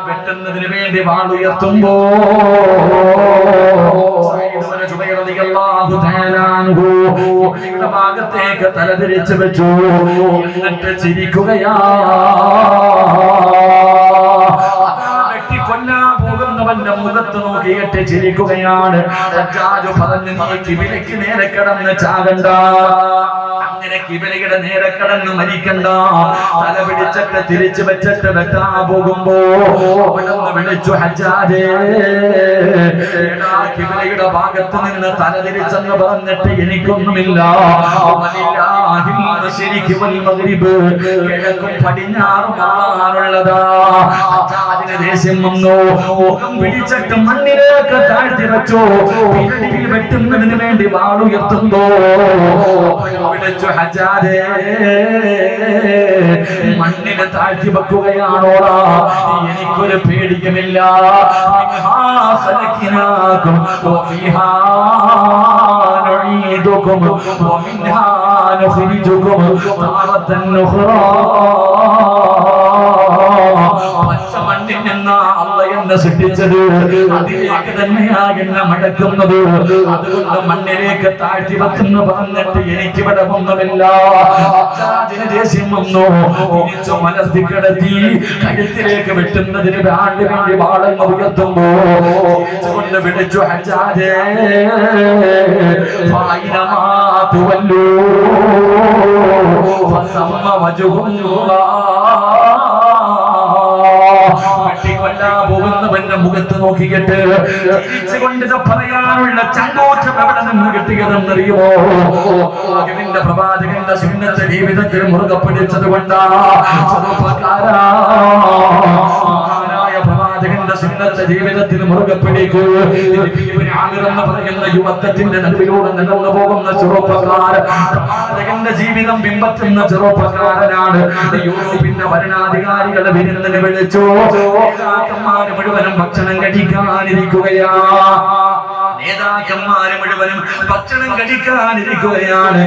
വെട്ടുന്നതിന് വേണ്ടി വാൾ ഉയർത്തുമ്പോൾ സഈദ് ഇബ്നു ജുബൈർ റളിയല്ലാഹു തആല അൻഹു ഇവരുടെ ഭാഗത്തേക്ക് തലതിരിച്ചു വെച്ചു. എന്നിട്ട് ചിരിക്കുകയാണ്. കൊല്ലാൻ പോകുന്നവന്റെ മുഖത്ത് നോക്കിയിട്ട് ചിരിക്കുകയാണ്. ഹജ്ജാജ് പറഞ്ഞു, നീ കിബിലയ്ക്ക് നേരെ കിടന്ന് ചാകണ്ട, അങ്ങനെ കിബിലയുടെ നേരെ കിടന്ന് മരിക്കണ്ട. തല പിടിച്ചിട്ട് തിരിച്ചു വെച്ചിട്ട് വെട്ടാൻ പോകുമ്പോ അവിടുന്ന് വിളിച്ചു, ഹജ്ജാജേ, കിബിലയുടെ ഭാഗത്ത് നിന്ന് തല തിരിച്ചെന്ന് പറഞ്ഞിട്ട് എനിക്കൊന്നുമില്ല. കിഴക്കും പടിഞ്ഞാറും ആണുള്ളതാ. ഹജ്ജാജിന് ദേഷ്യം വന്നു. മുഖം പിടിച്ചിട്ട് മണ്ണിലേക്ക് താഴ്ത്തി വെച്ചു. പിരടിയിൽ വെട്ടുന്നതിന് വേണ്ടി വാളുയർത്തുമ്പോ വിളിച്ചു, ഹജ്ജാജേ, മണ്ണിനെ താഴ്ത്തി വെക്കുകയാണോടാ? എനിക്കൊരു പേടിയുമില്ല. മണ്ണിൽ നിന്ന് അല്ലാഹു എന്നെ സൃഷ്ടിച്ചത്, അതിലേക്ക് തന്നെയാണ് എന്നെ മടക്കുന്നത്. അതുകൊണ്ട് മണ്ണിലേക്ക് താഴ്ത്തി വെക്കുന്നു പറഞ്ഞിട്ട് എനിക്കിവിടെ ഒന്നുമില്ല. ഹജ്ജാജിന് ദേഷ്യം വന്നു. തിരിച്ചു മലർത്തി കിടത്തി കഴുത്തിലേക്ക് വെട്ടുന്നതിന് വേണ്ടി വാളെന്ന് ഉയർത്തുമ്പോ തിരിച്ചുകൊണ്ട് വിളിച്ചു, ഹജ്ജാജേ, ഫൈനമാ തുവല്ലൂ ഫസമ്മ വജ്ഹുല്ലാഹ്. വെട്ടിക്കൊല്ലാൻ പോകുന്നവന്റെ മുഖത്ത് നോക്കിയിട്ട് തിരിച്ചുകൊണ്ട് പറയാനുള്ള ചങ്കോറ്റം എവിടെ നിന്ന് കിട്ടിയതെന്നറിയുമോ? അല്ലാഹുവിന്റെ പ്രവാചകന്റെ സുന്നത്ത് ജീവിതത്തിൽ മുറുകെ പിടിച്ചത് കൊണ്ടാണ്. ചെറുപ്പക്കാരാ, പ്രവാചകന്റെ സുന്നത്ത് ജീവിതത്തിൽ മുറുകെ പിടിക്കൂ. എന്ന് പറയുന്ന യുവത്വത്തിന്റെ നടുവിലൂടെ നടന്നു പോകുന്ന ചെറുപ്പക്കാരൻ, പ്രവാചകന്റെ ജീവിതം ബിംബത്തുന്ന ചെറുപ്പക്കാരനാണ്. യൂറോപ്പിന്റെ ഭരണാധികാരികളെ വിരുന്നിന് വിളിച്ചു. നേതാക്കന്മാര് മുഴുവനും ഭക്ഷണം കഴിക്കാനിരിക്കുകയാ. നേതാക്കന്മാര് മുഴുവനും ഭക്ഷണം കഴിക്കാനിരിക്കുകയാണ്.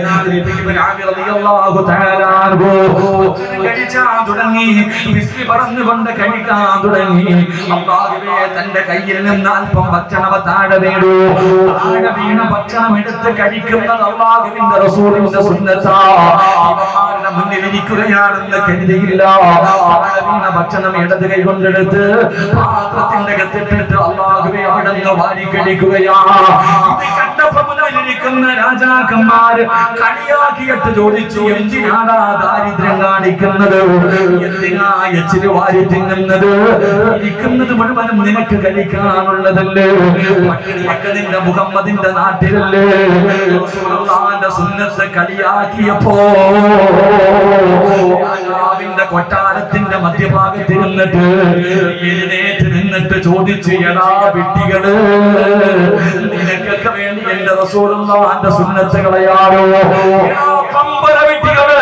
കഴിച്ചാൻ തുടങ്ങി, വിസ്മി പറഞ്ഞുകൊണ്ട് കഴിക്കാൻ തുടങ്ങി. അല്ലാഹുവേ, തന്റെ കയ്യിൽ നിന്ന് അല്പം ഭക്ഷണം താഴെ വീണു. താഴെ വീണ ഭക്ഷണം എടുത്ത് കഴിക്കുന്നത് അല്ലാഹുവിന്റെ റസൂലിന്റെ സുന്നത്താ. മുന്നിൽ ഇരിക്കുകയാണെന്ന് കരുതിയില്ല. താഴെ വീണ ഭക്ഷണം ഇടത് കൈ കൊണ്ടെടുത്ത് പാത്രത്തിന്റെ അകത്തിട്ടിട്ട് അല്ലാഹുവേ അവിടെ നിന്ന് വാരി കഴിക്കുകയാണ്. ഇത് കണ്ടപ്പോൾ മുന്നിലിരിക്കുന്ന രാജാക്കന്മാര് കളിയാക്കിയിട്ട് ചോദിച്ചു, എന്തിനാണ് ദാരിദ്ര്യം കാണിക്കുന്നത്? എന്തിനാ എച്ചില് വാരി തിന്നുന്നത്? ഇരിക്കുന്നത് മുഴുവനും നിനക്ക് കഴിക്കാനുള്ളതല്ലേ? പട്ടിണിയൊക്കെ നിന്റെ മുഹമ്മദിന്റെ നാട്ടിലല്ലേ? റസൂലുള്ളാഹിന്റെ സുന്നത്ത് കളിയാക്കിയപ്പോ രാജാവിന്റെ കൊട്ടാരത്തിന്റെ മധ്യഭാഗത്തിരുന്നിട്ട് എഴുന്നേറ്റ് നിന്നിട്ട് ചോദിച്ചു, എടാ വിട്ടികള്, നിനക്കൊക്കെ വേണ്ടി എന്റെ റസൂലുള്ളാഹിന്റെ സുന്നത്ത് കളയാനോ? പമ്പര വിട്ടികള്,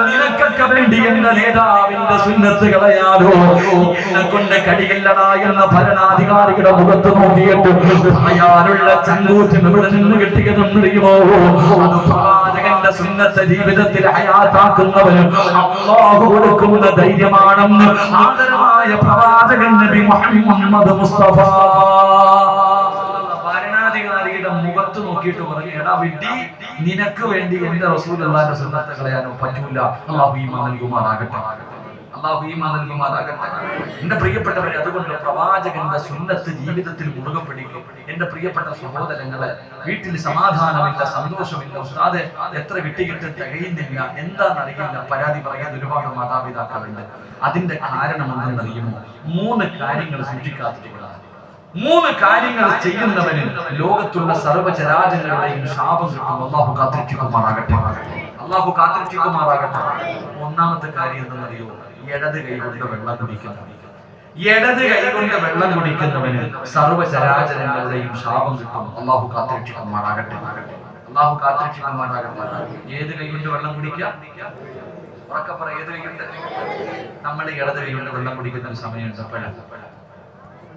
നിനക്കൊക്കെ നിനക്ക് വേണ്ടി എന്ന നേതാവിന്റെ സുന്നത്ത് കളയാനോ എന്നെ കൊണ്ട് കഴിയില്ലടാ എന്ന ഭരണാധികാരിയുടെ മുഖത്ത് നോക്കിയിട്ട് പറയാനുള്ള ചങ്കൂറ്റം ഇവിടെ നിന്ന് കിട്ടിയതെന്നറിയുമോ? അത് പ്രവാചകന്റെ സുന്നത്ത് ജീവിതത്തിൽ ഹയാത്താക്കുന്നവന് അല്ലാഹു കൊടുക്കുന്ന ധൈര്യമാണെന്ന് ആദരവായ പ്രവാചകൻ നബി മുഹമ്മദ് മുസ്തഫ ഭരണാധികാരിയുടെ മുഖത്ത് നോക്കിയിട്ട് പറഞ്ഞു, എടാ വിട്ടി, നിനക്ക് വേണ്ടി എന്റെ റസൂലുള്ളാഹിന്റെ സുന്നത്ത് കളയാനോ പറ്റൂല. അല്ലാഹു ഈമാൻ നൽകുമാറാകട്ടെ, അല്ലാഹു ഈമാൻ നൽകുമാറാകട്ടെ. എന്റെ പ്രിയപ്പെട്ടവരെ, അതുകൊണ്ട് പ്രവാചകന്റെ സുന്നത്ത് ജീവിതത്തിൽ മുറുകെ പിടിക്കും. എന്റെ പ്രിയപ്പെട്ട സഹോദരങ്ങളെ, വീട്ടിൽ സമാധാനമില്ല, സന്തോഷമില്ല, ഉസ്താദെ എത്ര കിട്ടിയിട്ട് തികയുന്നില്ല, എന്താണെന്നറിയില്ല, പരാതി പറയാൻ ഒരുപാട് മാതാപിതാക്കളുണ്ട്. അതിന്റെ കാരണം എന്തെന്നറിയുമോ? 3 കാര്യങ്ങൾ സൂക്ഷിക്കാത്തതുകൊണ്ടാണ്. 3 കാര്യങ്ങൾ ചെയ്യുന്നവന് ലോകത്തുള്ള സർവ്വചരാചരങ്ങളുടെയും ശാപം കിട്ടും. അല്ലാഹു കാത്തിരക്ഷിക്കുമാറാകട്ടെ, അല്ലാഹു കാത്തിരക്ഷിക്കുമാറാകട്ടെ. ഒന്നാമത്തെ കാര്യം എന്തെന്നറിയോ? ഇടത് കൈ കൊണ്ട് വെള്ളം കുടിക്കുന്നവൻ. ഇടത് കൈ കൊണ്ട് വെള്ളം കുടിക്കുന്നവന് സർവ്വചരാചരങ്ങളുടെയും ശാപം കിട്ടും. അല്ലാഹു കാത്തിരക്ഷിക്കുമാറാകട്ടെ, അല്ലാഹു കാത്തിരക്ഷിക്കുമാറാകട്ടെ. ഏത് കൈ കൊണ്ട് വെള്ളം കുടിക്കുക? ഉറക്കെ പറ, ഏത് കൈ കൊണ്ട്? നമ്മൾ ഇടത് കൈ കൊണ്ട് വെള്ളം കുടിക്കുന്ന ഒരു സമയമുണ്ട്. എപ്പോഴാണ്?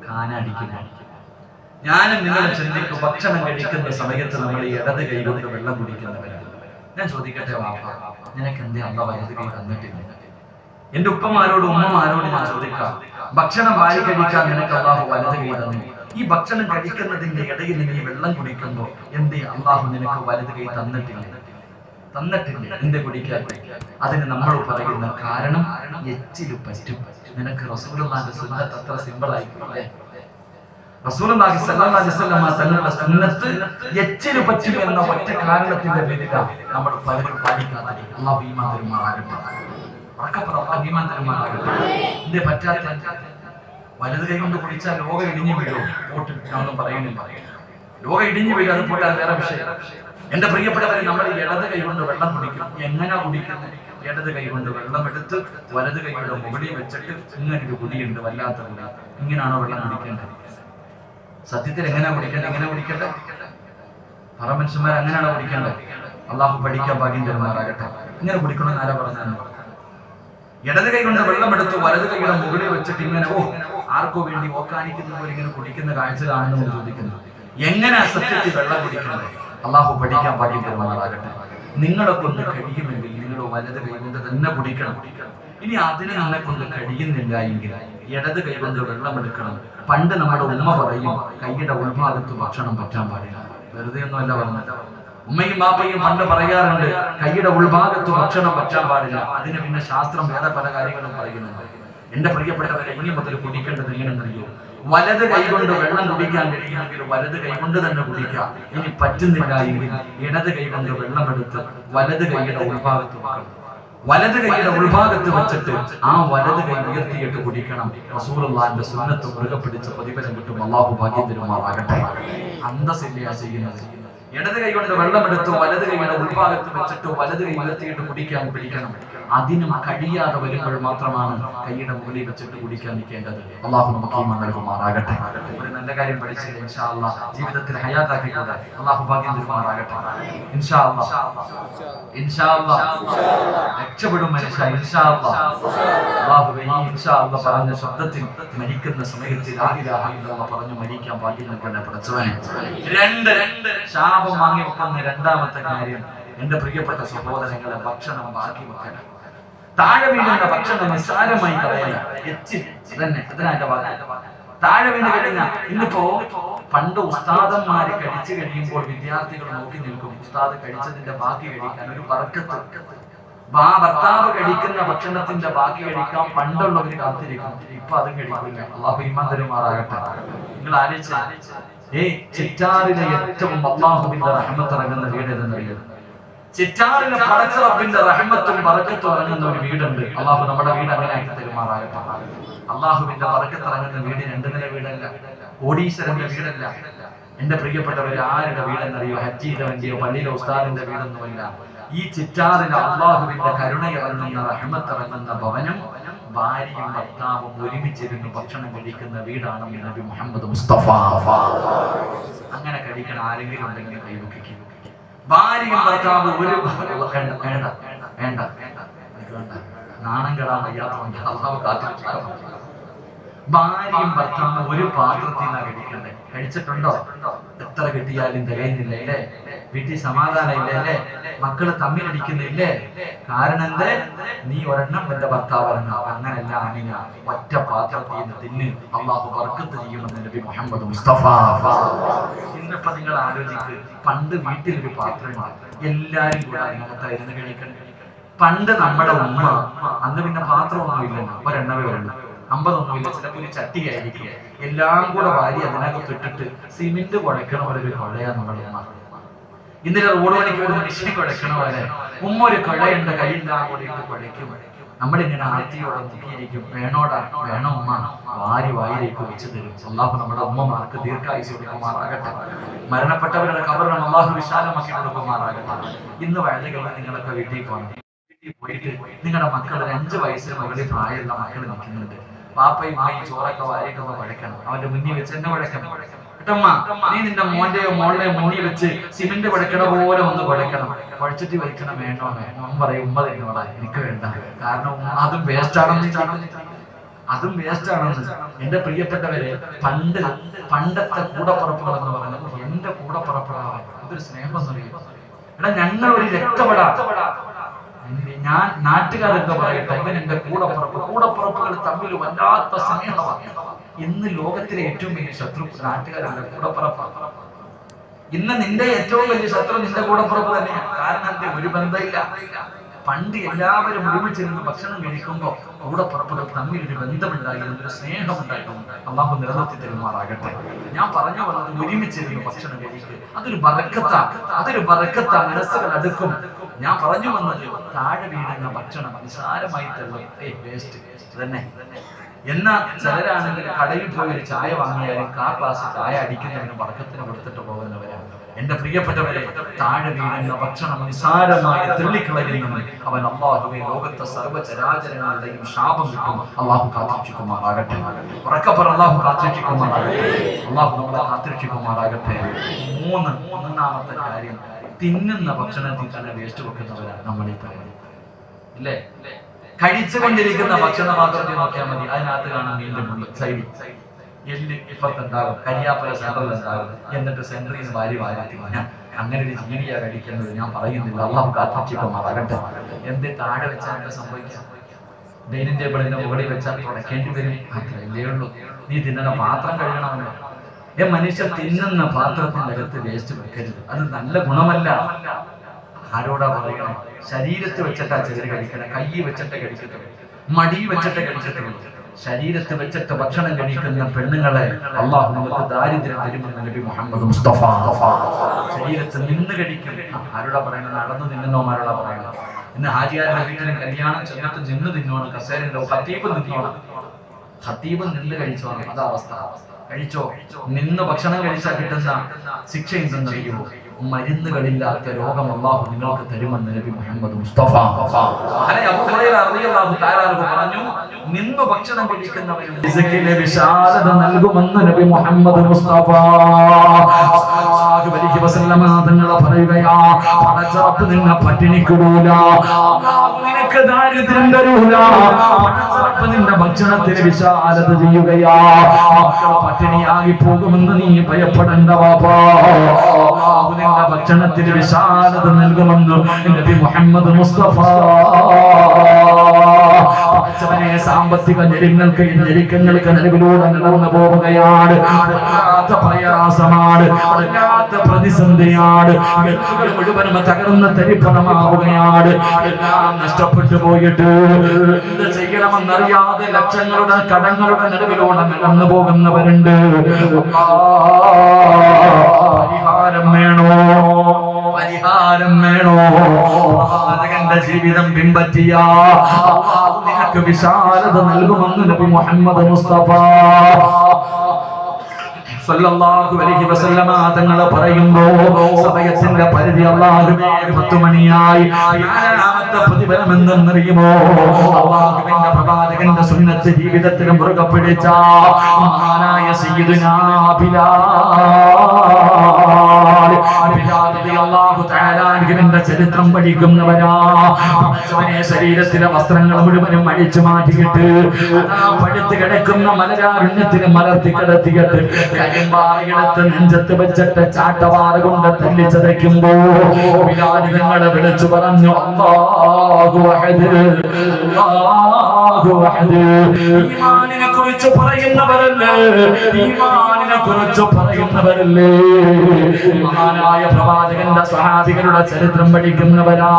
കാനടിക്കുന്നു. ഞാനും നിങ്ങളും ചിന്തിക്കും, ഭക്ഷണം കഴിക്കുന്ന സമയത്ത് നമ്മൾ ഈ ഇടത് കൈ കൊണ്ട് വെള്ളം കുടിക്കുന്നവരാണ്. ഞാൻ ചോദിക്കട്ടെ വാപ്പ, നിനക്ക് എന്തേ അല്ലാഹു വലത് കൈ തന്നിട്ടില്ല? എന്റെ ഉപ്പമാരോടും ഉമ്മമാരോടും ഞാൻ ചോദിക്കാം, ഭക്ഷണം വാരി കഴിക്കാൻ നിനക്ക് അല്ലാഹു വലത് കൈ തന്നു. ഈ ഭക്ഷണം കഴിക്കുന്നതിന്റെ ഇടയിൽ നീ വെള്ളം കുടിക്കുമ്പോ എന്തേ അല്ലാഹു നിനക്ക് വലത് കൈ തന്നിട്ടില്ല? എന്റെ കുടിക്കാൻ? അതിന് നമ്മൾ പറയുന്ന കാരണം എച്ചില് പറ്റും. നിനക്ക് റസൂലുള്ളാഹിന്റെ സുന്നത്ത് അത്ര സിമ്പിൾ ആയില്ലേ? റസൂലുള്ളാഹി സ്വല്ലല്ലാഹു അലൈഹി വസല്ലം തങ്ങളുടെ സുന്നത്ത് എച്ചില് പറ്റും എന്ന ഒറ്റ കാരണത്തിന്റെ പേരിലാണ് നമ്മൾ പലരും പാലിക്കാത്തത്. അല്ലാഹു ഈമാൻ തരുമാറാകട്ടെ, ഈമാൻ തരുമാറാകട്ടെ. എന്തേ പറ്റാത്ത? വലത് കൈ കൊണ്ട് കുടിച്ചാൽ ലോകം ഇടിഞ്ഞു വീഴും. പോട്ട്, ഞാനൊന്നും പറയുന്നില്ല, ലോകം ഇടിഞ്ഞു വീഴും. അത് പോട്ടെ, അത് വേറെ വിഷയം. എന്റെ പ്രിയപ്പെട്ടവരെ, നമ്മൾ ഇടത് കൈ കൊണ്ട് വെള്ളം കുടിക്കും. എങ്ങനെയാ കുടിക്കുന്നത്? ഇടത് കൈ കൊണ്ട് വെള്ളം എടുത്ത് വലത് കൈയുടെ മുകളിൽ വെച്ചിട്ട് ഇങ്ങനെ ഒരു കുടിയുണ്ട്, വല്ലാത്ത കുടി. ഇങ്ങനെയാണോ വെള്ളം കുടിക്കേണ്ടത്? സത്യത്തിൽ എങ്ങനെയാ കുടിക്കേണ്ടത്? എങ്ങനെ കുടിക്കേണ്ടത്? പറ മനുഷ്യന്മാർ, അങ്ങനെയാണോ കുടിക്കേണ്ടത്? അല്ലാഹു പഠിക്കാൻ ഭാഗ്യം തരുമാറാകട്ടെ. ഇങ്ങനെ കുടിക്കണമെന്ന് ആരാ പറഞ്ഞത്? ഇടത് കൈ കൊണ്ട് വെള്ളം എടുത്ത് വലത് കൈയുടെ മുകളിൽ വെച്ചിട്ട് ഇങ്ങനെ ആർക്കോ വേണ്ടി ഓക്കാനിക്കുന്ന പോലെ ഇങ്ങനെ കുടിക്കുന്ന കാഴ്ച കാണുന്നു എന്ന് ചോദിക്കുന്നു. എങ്ങനെ സത്യത്തിൽ വെള്ളം കുടിക്കുന്നത്? അല്ലാഹു പഠിക്കാൻ ഭാഗ്യം തരുമാറാകട്ടെ. നിങ്ങളെ കൊണ്ട് കഴിയുമെങ്കിൽ നിങ്ങൾ വലത് കൈ കൊണ്ട് തന്നെ കുടിക്കണം. ഇനി അതിന് നമ്മളെ കൊണ്ട് കഴിയുന്നില്ല എങ്കിൽ ഇടത് കൈ കൊണ്ട് വെള്ളം എടുക്കണം. പണ്ട് നമ്മുടെ ഉമ്മ പറയും, കൈയുടെ ഉൾഭാഗത്ത് ഭക്ഷണം പറ്റാൻ പാടില്ല. വെറുതെ ഒന്നുമല്ല പറഞ്ഞത്. ഉമ്മയും ബാപ്പയും പണ്ട് പറയാറുണ്ട്, കൈയുടെ ഉൾഭാഗത്ത് ഭക്ഷണം പറ്റാൻ പാടില്ല. അതിന് പിന്നെ ശാസ്ത്രം വേറെ പല കാര്യങ്ങളും പറയുന്നുണ്ട്. എന്റെ പ്രിയപ്പെട്ടവരെ, ഇനി മുതൽ കുടിക്കേണ്ടത് എങ്ങനെയെന്നറിയോ? വലത് കൈ കൊണ്ട് വെള്ളം കുടിക്കാൻ കഴിയുമെങ്കിൽ വലത് കൈ കൊണ്ട് തന്നെ കുടിക്കാം. ഇനി പറ്റുന്നില്ല എങ്കിൽ ഇടത് കൈ കൊണ്ട് വെള്ളം എടുത്ത് വലത് കൈയുടെ ഉൾഭാഗത്ത് വെക്കണം. വലത് കൈയുടെ ഉൾഭാഗത്ത് വെച്ചിട്ട് ആ വലത് കൈ ഉയർത്തിയിട്ട് കുടിക്കണം. റസൂലുള്ളാഹിന്റെ സുന്നത്ത് മുറുകെ പിടിച്ച പ്രതിഫലം കിട്ടും. അല്ലാഹു ഭാഗ്യം തരുമാറാകട്ടെ. അന്തസ്സില്ല ചെയ്യുന്നത്. ഇടത് കൈ കൊണ്ട് വെള്ളം എടുത്ത് വലത് കൈയുടെ ഉൾഭാഗത്ത് വെച്ചിട്ട് വലത് കൈ ഉയർത്തിയിട്ട് കുടിക്കാൻ പിടിക്കണം. അതിനും കഴിയാതെ വരുമ്പോൾ മാത്രമാണ് കൈയുടെ മുകളിൽ വെച്ചിട്ട് കുടിക്കാൻ നിൽക്കേണ്ടത്. അല്ലാഹു നമുക്ക് ഈമാൻ നൽകുമാറാകട്ടെ. ഒരു നല്ല കാര്യം പഠിച്ചില്ല ഇൻഷാ അല്ലാഹ് ജീവിതത്തിൽ ഹയാത്താക്കിക്കൂടെ. അല്ലാഹു ഭാഗ്യം തരുമാറാകട്ടെ. ഇൻഷാ അല്ലാഹ്, ഇൻഷാ അല്ലാഹ് രക്ഷപ്പെടും മനുഷ്യ. ഇൻഷാ അല്ലാഹ്. അല്ലാഹുവേ, ഈ ഇൻഷാ അല്ലാഹ് പറഞ്ഞ ശബ്ദത്തിൽ മരിക്കുന്ന സമയത്ത് ലാ ഇലാഹ ഇല്ലല്ലാഹ് പറഞ്ഞു മരിക്കാൻ ഭാഗ്യം നൽകണേ പടച്ചവനെ. രണ്ട് ശാപം വാങ്ങി വെക്കുന്ന രണ്ടാമത്തെ കാര്യം, എന്റെ പ്രിയപ്പെട്ട സഹോദരങ്ങളെ, ഭക്ഷണം ബാക്കി വെക്കണം. താഴെ വീഴുന്ന ഭക്ഷണം നിസ്സാരമായി കളയല. തന്നെ അതിനായിട്ട് താഴെ വീണ് കഴിഞ്ഞാൽ ഇന്നിപ്പോ പണ്ട് ഉസ്താദന്മാര് കഴിച്ചു കഴിയുമ്പോൾ വിദ്യാർത്ഥികൾ നോക്കി നിൽക്കും. ഉസ്താദ് കഴിച്ചതിന്റെ ബാക്കി കഴിക്കാൻ ഒരു ബർക്കത്ത്. ഭർത്താവ് കഴിക്കുന്ന ഭക്ഷണത്തിന്റെ ബാക്കി കഴിക്കാൻ പണ്ടുള്ളവര് കാത്തിരിക്കും. ഇപ്പൊ അതും കഴിക്കില്ല. അല്ലാഹു ഈമാൻ തരുമാറാകട്ടെ. നിങ്ങൾ ആലോചിച്ച്, ചിറ്റാറിലെ ഏറ്റവും അല്ലാഹുവിന്റെ റഹ്മത്ത് ഇറങ്ങുന്ന വീട് ഏതെന്നറിയാം? ചിറ്റാറിലെ പടച്ച റബ്ബിന്റെ റഹ്മത്തും ബറക്കത്തും ഇറങ്ങുന്ന ഒരു വീടുണ്ട്. അല്ലാഹു നമ്മുടെ വീട് അങ്ങനെ ആക്കി തരുമാറാകട്ടെ. അല്ലാഹുവിന്റെ ബറക്കത്ത് ഇറങ്ങുന്ന വീട് 2 നില വീടല്ല, കോടീശ്വരന്റെ വീടല്ല. എന്റെ പ്രിയപ്പെട്ടവര്, ആരുടെ വീടെന്നറിയോ? ഹജ്ജ് ചെയ്തവന്റെയോ പള്ളിയിലെ ഉസ്താദിന്റെ വീടൊന്നുമല്ല. ഈ ചിറ്റാറിലെ അല്ലാഹുവിന്റെ കരുണയിറങ്ങുന്ന റഹ്മത്ത് ഇറങ്ങുന്ന ഭവനം ഭാര്യയും ഭർത്താവും ഒരുമിച്ചിരുന്ന് ഭക്ഷണം കഴിക്കുന്ന വീടാണ് നബി മുഹമ്മദ് മുസ്തഫ. അങ്ങനെ കഴിക്കണം ആരെങ്കിലും ഉണ്ടെങ്കിൽ കൈവയ്ക്കും. ഭാര്യയും ഭർത്താവും ഒരു വേണ്ട നാണം കെടാൻ വയ്യാത്തവന്റെ അള്ളാഹു കാത്തിരിക്കാൻ. ഭാര്യയും ഭർത്താവും ഒരു പാത്രത്തിൽ നിന്നാ കഴിക്കണ്ടേ? കഴിച്ചിട്ടുണ്ടോ? എത്ര കിട്ടിയാലും തികയുന്നില്ല അല്ലേ? വീട്ടിൽ സമാധാനം ഇല്ല അല്ലേ? മക്കള് തമ്മിലടിക്കുന്നില്ലേ? കാരണം എന്ത്? നീ ഒരെണ്ണം എന്റെ ഭർത്താവ് ഒരെണ്ണം. അങ്ങനല്ല അമിന, ഒറ്റ പാത്രത്തിൽ നിന്ന് തിന്ന് അള്ളാഹു ബർക്കത്ത് ചെയ്യുമെന്ന് നബി മുഹമ്മദ് മുസ്തഫ. ഇന്നിപ്പോ നിങ്ങൾ ആലോചിക്ക്, പണ്ട് വീട്ടിലൊരു പാത്രമുണ്ട്, എല്ലാരും കൂടെ അതിനകത്തായിരുന്നു കഴിക്കണ്ടേ. പണ്ട് നമ്മുടെ ഉമ്മ, അന്ന് പിന്നെ പാത്രമൊന്നും ഇല്ലല്ലോ, ഒരെണ്ണവേ ഉള്ളൂ, 50 ചിലപ്പോൾ ഒരു ചട്ടിയായിരിക്കും, എല്ലാം കൂടെ വാരി അതിനകത്ത് ഇട്ടിട്ട് സിമെന്റ് കുഴക്കണ പോലെ ഒരു കുഴയാ നമ്മുടെ ഉമ്മ. ഇന്നലെ റോഡ് പണിക്ക് ഒരു മനുഷ്യനെ കുഴക്കണ പോലെ ഉമ്മ ഒരു കുഴയുണ്ട്, കയ്യില്ലാ കൂടി ഇട്ട് കുഴയ്ക്കും. നമ്മളിങ്ങനെ ആർത്തിയോടെ നോക്കിയിരിക്കും, വേണോടാ വേണോ ഉമ്മ, വാരി വായിലേക്ക് വെച്ച് തരും. അള്ളാഹു നമ്മുടെ ഉമ്മമാർക്ക് ദീർഘായുസ് കൊടുക്കുമാറാകട്ടെ. മരണപ്പെട്ടവരുടെ ഖബറിനെ അള്ളാഹു വിശാലമാക്കി കൊടുക്കുമാറാകട്ടെ. ഇന്ന് വഴുതുകളിൽ നിങ്ങളൊക്കെ വീട്ടിൽ പോകണം. വീട്ടിൽ പോയിട്ട് നിങ്ങളുടെ മക്കൾ 5 വയസ്സിന് മുകളിൽ പ്രായമുള്ള മക്കൾ നിൽക്കുന്നുണ്ട്. പാപ്പയും ഉമ്മയും ചോറൊക്കെ വാരിട്ടൊന്ന് കുഴക്കണം. അവന്റെ മുന്നിൽ വെച്ച് എന്നെ കുഴക്കണം. കേട്ടമ്മ, നീ നിന്റെ മോന്റെയോ മോളുടെയോ മുന്നിൽ വെച്ച് സിമെന്റ് കുഴക്കണ പോലെ ഒന്ന് കുഴക്കണം. കുഴച്ചിട്ട് വലിക്കണം. വേണോ? വേണം പറയും. ഉമ്മ തന്നോളാ, എനിക്ക് വേണ്ട, കാരണം അതും വേസ്റ്റ് ആണെന്ന്. അതും വേസ്റ്റ് ആണെന്ന്. എന്റെ പ്രിയപ്പെട്ടവരെ, പണ്ടത്തെ കൂടപ്പുറപ്പുകൾ എന്ന് പറയുന്നത് എന്റെ കൂടപ്പുറപ്പുകളാണ്. ഇതൊരു സ്നേഹം എന്നറിയും. എടാ, ഞങ്ങൾ ഒരു രക്തപ്പെടാ, ഞാൻ നാട്ടുകാരെന്താ പറയട്ടെ, ഇവൻ എന്റെ കൂടപ്പുറപ്പുകൾ തമ്മിൽ വല്ലാത്ത സ്നേഹമാണ്. ഇന്ന് ലോകത്തിലെ ഏറ്റവും വലിയ ശത്രു നാട്ടുകാരല്ല, കൂടപ്പുറപ്പാണ്. ഇന്ന് നിന്റെ ഏറ്റവും വലിയ ശത്രു നിന്റെ കൂടപ്പുറപ്പ് തന്നെയാണ്. കാരണം എന്റെ ഒരു ബന്ധമില്ല. പണ്ട് എല്ലാവരും ഒരുമിച്ചിരുന്ന് ഭക്ഷണം കഴിക്കുമ്പോൾ കൂടപ്പുറപ്പുകൾ തമ്മിൽ ഒരു ബന്ധമുണ്ടായിരുന്നു, ഒരു സ്നേഹമുണ്ടായിരുന്നു. അള്ളാഹു നിലനിർത്തി തരുമാറാകട്ടെ. ഞാൻ പറഞ്ഞു വന്നത് ഒരുമിച്ചിരുന്ന് ഭക്ഷണം കഴിക്കുക, അതൊരു ബറക്കത്താ, മനസ്സുകൾ അടുക്കും. ഞാൻ പറഞ്ഞു വന്നത് താഴെ വീഴുന്ന ഭക്ഷണം നിസാരമായി തള്ളും, വേസ്റ്റ് തന്നെ. എന്നാ ചിലരാണെങ്കിൽ കടയിൽ പോയി ഒരു ചായ വാങ്ങിയാലും ഗ്ലാസ് ചായ അടിക്കുന്നതിന് ബർക്കത്തിന് കൊടുത്തിട്ട് പോകുന്നവരാണ്. എന്റെ പ്രിയപ്പെട്ടവരെ, താഴെ വീഴുന്ന ഭക്ഷണം നിസാരമായി തള്ളിക്കളയുന്നത് അവൻ അള്ളാഹുവെ ലോകത്തെ സർവ്വചരാചരങ്ങളുടെയും ശാപം കിട്ടും. അള്ളാഹു കാത്തിരക്ഷിക്കുമാറാകട്ടെ. ഉറക്കപ്പറ അള്ളാഹു കാത്തിരക്ഷിക്കുമാറാകട്ടെ. അള്ളാഹു നമ്മളെ കാത്തിരക്ഷിക്കുമാറാകട്ടെ. മൂന്നാമത്തെ കാര്യം, തിന്നുന്ന ഭക്ഷണത്തിൽ തന്നെ വേസ്റ്റ് വെക്കുന്നവരാണ് നമ്മൾ ഈ പറയുന്നത് ഇല്ലേ? കഴിച്ചുകൊണ്ടിരിക്കുന്ന ഭക്ഷണ പാത്രത്തിൽ നോക്കിയാൽ മതി, അതിനകത്ത് കാണാൻ വീണ്ടും സൈഡിൽ എല്ല് ഇപ്പത്തുണ്ടാകും, കരിയാപ്പല സെന്ററിൽ ഉണ്ടാകും. എന്നിട്ട് സെന്ററിൽ നിന്ന് വാരി ഞാൻ അങ്ങനെ ഒരു ജീവിയാ കഴിക്കുന്നത് ഞാൻ പറയുന്നില്ല. അള്ളാഹു കാത്തിരക്ഷിക്കുമാറാകട്ടെ. എന്ത് താഴെ വെച്ചാൽ എന്താ സംഭവിക്കാം? ഡൈനിങ് ടേബിളിന്റെ മുകളിൽ വെച്ചാൽ തുടക്കേണ്ടി വരും. അത്രയല്ലേ ഉള്ളൂ. നീ തിന്നണ പാത്രം കഴുകണമല്ലോ. മനുഷ്യർ തിന്നുന്ന പാത്രത്തിന്റെ അകത്ത് വേസ്റ്റ് വെക്കരുത്, അത് നല്ല ഗുണമല്ല. ആരോടാ പറയണേ? ശരീരത്ത് വെച്ചിട്ടാ ചിലർ കഴിക്കണേ, കൈ വെച്ചിട്ട് കഴിക്കത്തുള്ളൂ, മടി വെച്ചിട്ട് കഴിക്കത്തുള്ളൂ. ശരീരത്ത് വെച്ചിട്ട് ഭക്ഷണം കഴിക്കുന്ന പെണ്ണുങ്ങളെ അള്ളാഹു നമുക്ക് ദാരിദ്ര്യം തരുമെന്ന് നബി മുഹമ്മദ് മുസ്തഫ. ശരീരത്ത് നിന്ന് കഴിക്കും. ആരോടാ പറയണത്? നടന്നു തിന്നുന്നവന്മാരോടാ പറയണത്. ഇന്ന് ഹാജിയാരുടെ വീട്ടിലും കല്യാണം ചെന്നിട്ട് നിന്ന് തിന്നോണം, കസേരന്റെ ഖത്തീബ് നിന്നോണം. ഖത്തീബ് നിന്ന് കഴിച്ചോണം. അതാ അവസ്ഥ. കഴിച്ചോ? നിന്ന് ഭക്ഷണം കഴിച്ചാൽ കിട്ടുന്ന ശിക്ഷ എന്തെന്നറിയുമോ? മരുന്നുകളില്ലാത്ത രോഗം അല്ലാഹു നിങ്ങൾക്ക് തരുമെന്ന് നബി മുഹമ്മദ് മുസ്തഫ. അബൂ ഹുറൈറ റളിയല്ലാഹു തആല പറഞ്ഞു, നിന്ന് ഭക്ഷണം കഴിക്കുന്നവന് റിസ്കിലെ വിശാലത നൽകുമെന്ന് നബി മുഹമ്മദ് മുസ്തഫ അലൈഹി വസല്ലം തങ്ങൾ പറയുകയാ, പടച്ചറപ്പ് നിന്നെ പട്ടിണിക്കിടൂല, നിനക്ക് ദാരിദ്ര്യം തരൂല, പടച്ചറപ്പ് നിന്റെ ഭക്ഷണത്തിന് വിശാലത ചെയ്യുകയാ, മക്കളെ പട്ടിണിയായി പോകുമെന്ന് നീ ഭയപ്പെടേണ്ട വാപ്പാ, നിന്റെ ഭക്ഷണത്തിന് വിശാലത നൽകുമെന്ന് നബി മുഹമ്മദ് മുസ്തഫ. സാമ്പത്തിക ഞെരുക്കങ്ങൾക്ക് നിലവിലൂടെ നടന്നു പോവുകയാണ്. വല്ലാത്ത പ്രയാസമാണ്, വല്ലാത്ത പ്രതിസന്ധിയാണ്, മുഴുവനും തകർന്ന് തരിപ്പണമാവുകയാണ്. എല്ലാം നഷ്ടപ്പെട്ടു പോയിട്ട് എന്ത് ചെയ്യണമെന്നറിയാതെ ലക്ഷങ്ങളുടെ കടങ്ങളുടെ നിലവിലൂടെ നടന്നു പോകുന്നവരുണ്ട്. പരിഹാരം വേണോ? പരിഹാരം വേണോ? പ്രവാചകന്റെ ജീവിതം പിൻപറ്റിയ അല്ലാഹു നിനക്ക് വിശാലത നൽകുമെന്ന് നബി മുഹമ്മദ് മുസ്തഫ സല്ലല്ലാഹു അലൈഹി വസല്ലമ തങ്ങൾ പറയുന്നു സമയത്തിന്റെ പരിധി അല്ലാഹുവേ 10 മണിയായി നാലാമത്തെ പ്രതിഫലം എന്തെന്നറിയുമോ അല്ലാഹുവിന്റെ പ്രവാചകന്റെ സുന്നത്ത് ജീവിതത്തിൽ മുറുകെ പിടിച്ച മഹാനായ സയ്യിദുനാ ബിലാൽ റളിയല്ലാഹു തആല അൻഹുവിന്റെ ചരിത്രം പഠിക്കുന്നവരാ ശരീരത്തിലെ വസ്ത്രങ്ങൾ മുഴുവനും അഴിച്ചു മാറ്റിയിട്ട് പഴുത്ത് കിടക്കുന്ന മലരാരുണ്യത്തിന് മലർത്തി കിടത്തിയിട്ട് കരിമ്പാറയെടുത്ത് നെഞ്ചത്ത് വെച്ചിട്ട് ചാട്ടവാറ കൊണ്ട് തല്ലിച്ചതയ്ക്കുമ്പോ ബിലാലിനെ വിളിച്ചു പറഞ്ഞു അല്ലാഹു അഹദ് അല്ലാഹു അഹദ്. ഈമാനിനെ കുറിച്ച് പറയുന്നവരല്ലേ, ഈമാനിനെ കുറിച്ച് പറയുന്നവരല്ലേ മഹാനായ പ്രവാചകന്റെ സ്വഹാബികളുടെ ചരിത്രം പഠിക്കുന്നവരാ.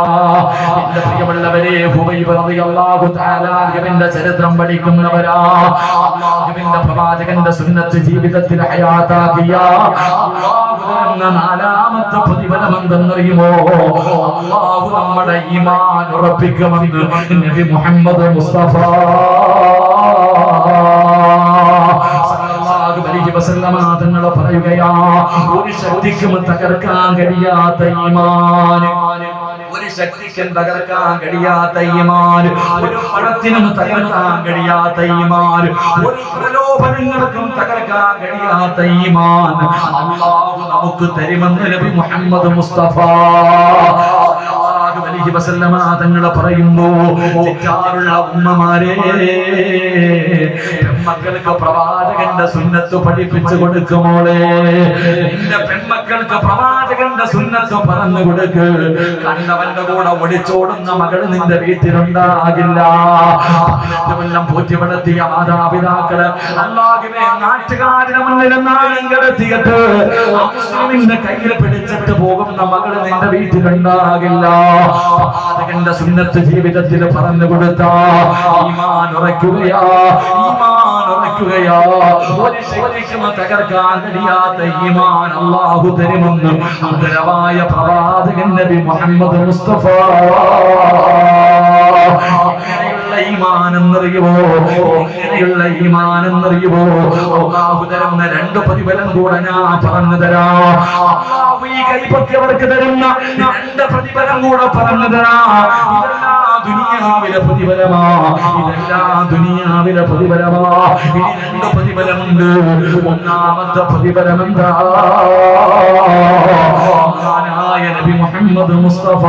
എന്റെ പ്രിയമുള്ളവരെ ഹുബൈബ് റളിയല്ലാഹു തആല അൻഹുവിന്റെ ചരിത്രം പഠിക്കുന്നവരാ. അല്ലാഹുവിന്റെ പ്രവാചകന്റെ സുന്നത്ത് ജീവിതത്തിൽ ഹയാത്താക്കിയ അല്ലാഹു എന്ന നാലാമത്തെ പ്രതിഫലം എന്തെന്നറിയുമോ അല്ലാഹു നമ്മുടെ ഈമാൻ ഉറപ്പിക്കുമെന്ന് നബി മുഹമ്മദ് മുസ്തഫ തങ്ങൾ പറയുകയാ. ഒരു ശക്തിക്കും തകർക്കാൻ കഴിയാത്ത ഈമാൻ, ഒരു ശക്തിക്കും തകർക്കാൻ കഴിയാത്ത ഈമാൻ, ഒരു പണത്തിനും തകർക്കാൻ കഴിയാത്ത ഈമാൻ, ഒരു പ്രലോഭനങ്ങൾക്കും തകർക്കാൻ കഴിയാത്ത ഈമാൻ അല്ലാഹു നമുക്ക് തരുമെന്ന് നബി മുഹമ്മദ് മുസ്തഫ അലൈഹി വസല്ലമ തങ്ങൾ പറയുന്നു. തെറ്റാറുള്ള ഉമ്മമാരെ പെൺമക്കൾക്ക് പ്രവാചകന്റെ സുന്നത്ത് പഠിപ്പിച്ചു കൊടുക്കുമോളെ. നിന്റെ പെൺമക്കൾക്ക് പ്രവാചകന്റെ സുന്നത്ത് പറഞ്ഞു കൊടുക്ക്. കണ്ടവന്റെ കൂടെ ഒളിച്ചോടുന്ന മകൾ നിന്റെ വീട്ടിലുണ്ടാകില്ല. 18 കൊല്ലം പോറ്റി വളർത്തിയ മാതാപിതാക്കള് അല്ലാഹുവേ നാട്ടുകാരുടെ മുന്നിൽ നാണം കെടുത്തിയിട്ട് മുസ്ലിമിന്റെ കയ്യിൽ പിടിച്ചിട്ട് പോകുന്ന മകൾ നിന്റെ വീട്ടിലുണ്ടാകില്ല. പ്രവാചകന്റെ സുന്നത്ത് ജീവിതത്തിൽ പറഞ്ഞു കൊടുത്ത ഈമാൻ ഉറയ്ക്കുകയാ, ഈമാൻ ഉറയ്ക്കുകയാ. ഒരു ശക്തിക്കും തകർക്കാൻ കഴിയാത്ത ഈമാൻ അല്ലാഹു തരുമെന്ന് ആദരവായ പ്രവാചകൻ നബി മുഹമ്മദ് മുസ്തഫ. ഈമാനെന്നറിയുമോ, ഇങ്ങനെയുള്ള ഈമാനെന്നറിയുമോ അല്ലാഹു തരുന്ന 2 പ്രതിഫലം കൂടെ ഞാൻ പറഞ്ഞു തരാം. അല്ലാഹു ഈ കൈപ്പറ്റിയവർക്ക് തരുന്ന 2 പ്രതിഫലം കൂടെ പറഞ്ഞു തരാം. ഇതെല്ലാം ദുനിയാവിലെ പ്രതിഫലമാ, ഇതെല്ലാം ദുനിയാവിലെ പ്രതിഫലമാ. ഇനി 2 പ്രതിഫലമുണ്ട്. ഒന്നാമത്തെ പ്രതിഫലം എന്താ? മഹാനായ നബി മുഹമ്മദ് മുസ്തഫ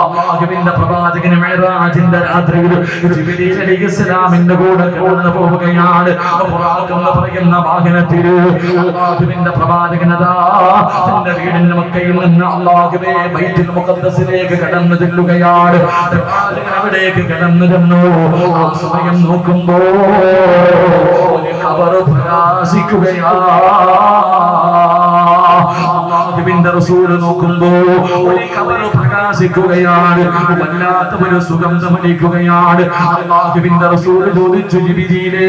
അല്ലാഹുവിന്റെ പ്രവാചകൻ മിഅ്റാജിന്റെ രാത്രിയിൽ ജിബ്രീൽ അലൈഹിസ്സലാമിന്റെ കൂടെ കടന്നു പോവുകയാണ്. ബുറാഖ് എന്ന് പറയുന്ന വാഹനത്തിൽ അല്ലാഹുവിന്റെ പ്രവാചകൻ അതാ തന്റെ വീടിന്റെ മക്കയിൽ നിന്ന് അല്ലാഹുവേ ബൈത്തുൽ മുഖദ്ദസിലേക്ക് കടന്നു ചെല്ലുകയാണ്. പ്രവാചകൻ അവിടേക്ക് കടന്നു ചെന്നു. ആ സമയം നോക്കുമ്പോൾ ഒരു ഖബർ പ്രകാശിക്കുകയാണ്. അല്ലാഹുവിന്റെ റസൂൽ നോക്കുമ്പോൾ ഒരു ഖബർ പ്രകാശിക്കുകയാണ്. വല്ലാത്ത ഒരു സുഗന്ധം അടിക്കുകയാണ്. അല്ലാഹുവിന്റെ റസൂൽ ചോദിച്ചു, ജിബ്രീലേ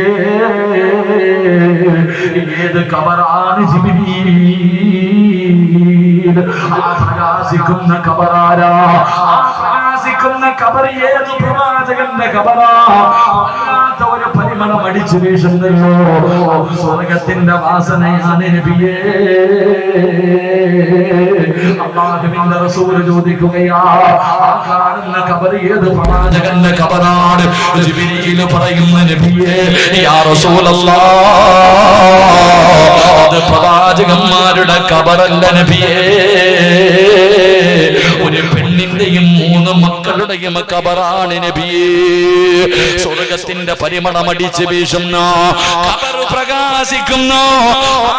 ഏത് ഖബറാണ് ജിബ്രീൽ? ആ പ്രകാശിക്കുന്ന ഖബറാരാ? ആ പ്രകാശിക്കുന്ന ഖബർ ഏത് പ്രവാചകന്റെ ഖബറാ? വല്ലാത്ത ഒരു പരിമളം അടിച്ചു വീശുന്നല്ലോ. സ്വർഗത്തിന്റെ വാസനയാണ് നബിയേ. അല്ലാഹുവിന്റെ റസൂൽ ചോദിക്കുകയാ, ആ കാണുന്ന ഖബർ ഏത് പ്രവാചകന്റെ ഖബറാണ്? ജിബ്രീൽ പറയുന്നു, നബിയേ യാ റസൂലല്ലാഹ് അത് പ്രവാചകന്മാരുടെ ഖബറല്ല നബിയേ. ഒരു പെണ്ണിന്റെയും 3 മക്കളുടെയും ഖബറാണ് നബിയേ. സ്വർഗത്തിന്റെ പരിമളമടിച്ച് വീശുന്ന ഖബർ പ്രകാശിക്കുന്ന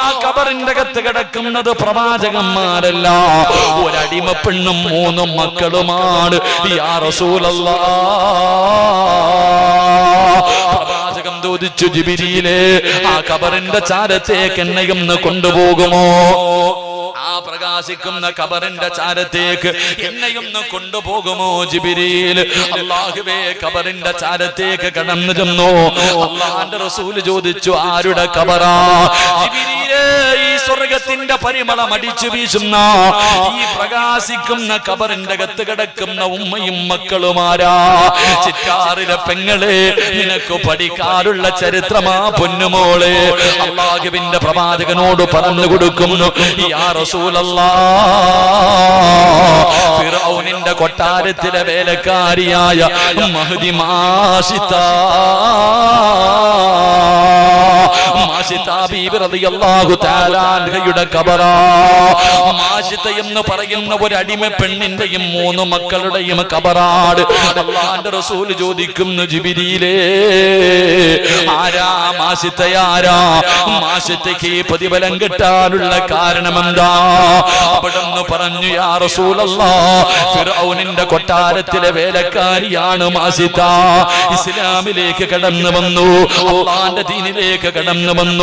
ആ ഖബറിന്റെ അകത്ത് കിടക്കുന്നത് പ്രവാചകന്മാരല്ല, ഒരടിമ പെണ്ണും 3 മക്കളുമാണ്. യാ റസൂലല്ലാഹ് പ്രവാചകം ചോദിച്ചു, ജിബ്രീലേ ആ ഖബറിന്റെ ചാരത്തേക്ക് എന്നെയൊന്ന് കൊണ്ടുപോകുമോ? ആ പ്രകാശിക്കുന്ന ഖബറിന്റെ ചാരത്തേക്ക് എന്നെയൊന്ന് കൊണ്ടുപോകുമോ ജിബ്രീൽ? അല്ലാഹുവേ ഖബറിന്റെ ചാരത്തേക്ക് കടന്നു ചെന്നു. അല്ലാഹുവിന്റെ റസൂൽ ചോദിച്ചു, ആരുടെ ഖബറാ? ജിബ്രീലേ ഈ സ്വർഗത്തിന്റെ പരിമളം അടിച്ചു വീശുന്ന ഈ പ്രകാശിക്കുന്ന ഖബറിന്റെ അകത്ത് കിടക്കുന്ന ഉമ്മയും മക്കളുമാരാ ചിറ്റാറിലെ പെങ്ങളെ നിനക്ക് പഠിക്കാനുള്ള ചരിത്രമാ പൊന്നുമോളെ അല്ലാഹുവിന്റെ പ്രവാചകനോട് പറഞ്ഞു കൊടുക്കുന്നു യാ റസൂലല്ലാഹ് ഫിർഔനിന്റെ കൊട്ടാരത്തിലെ വേലക്കാരിയായ മഹ്ദി മാഷിത ബീബി റളിയല്ലാഹു തആല അൻഹയുടെ ഖബറാ മാഷിത എന്ന് പറയുന്ന ഒരു അടിമ പെണ്ണിന്റെയും 3 മക്കളുടെയും ഖബറാണ് അല്ലാഹുവിന്റെ റസൂൽ ചോദിക്കുന്നു ജിബ്രീലേ ആരാ മാഷിതയാരാ മാഷിതയ്ക്ക് പ്രതിഫലം കിട്ടാനുള്ള കാരണം എന്താ അവിടുന്ന് പറഞ്ഞു യാ റസൂലല്ലാഹ് ഫിർഔനിന്റെ കൊട്ടാരത്തിലെ വേലക്കാരിയാണ് മാഷിത ഇസ്ലാമിലേക്ക് കടന്നു വന്നു അല്ലാഹുവിന്റെ ദീനിലേക്ക് കടന്നു വന്നു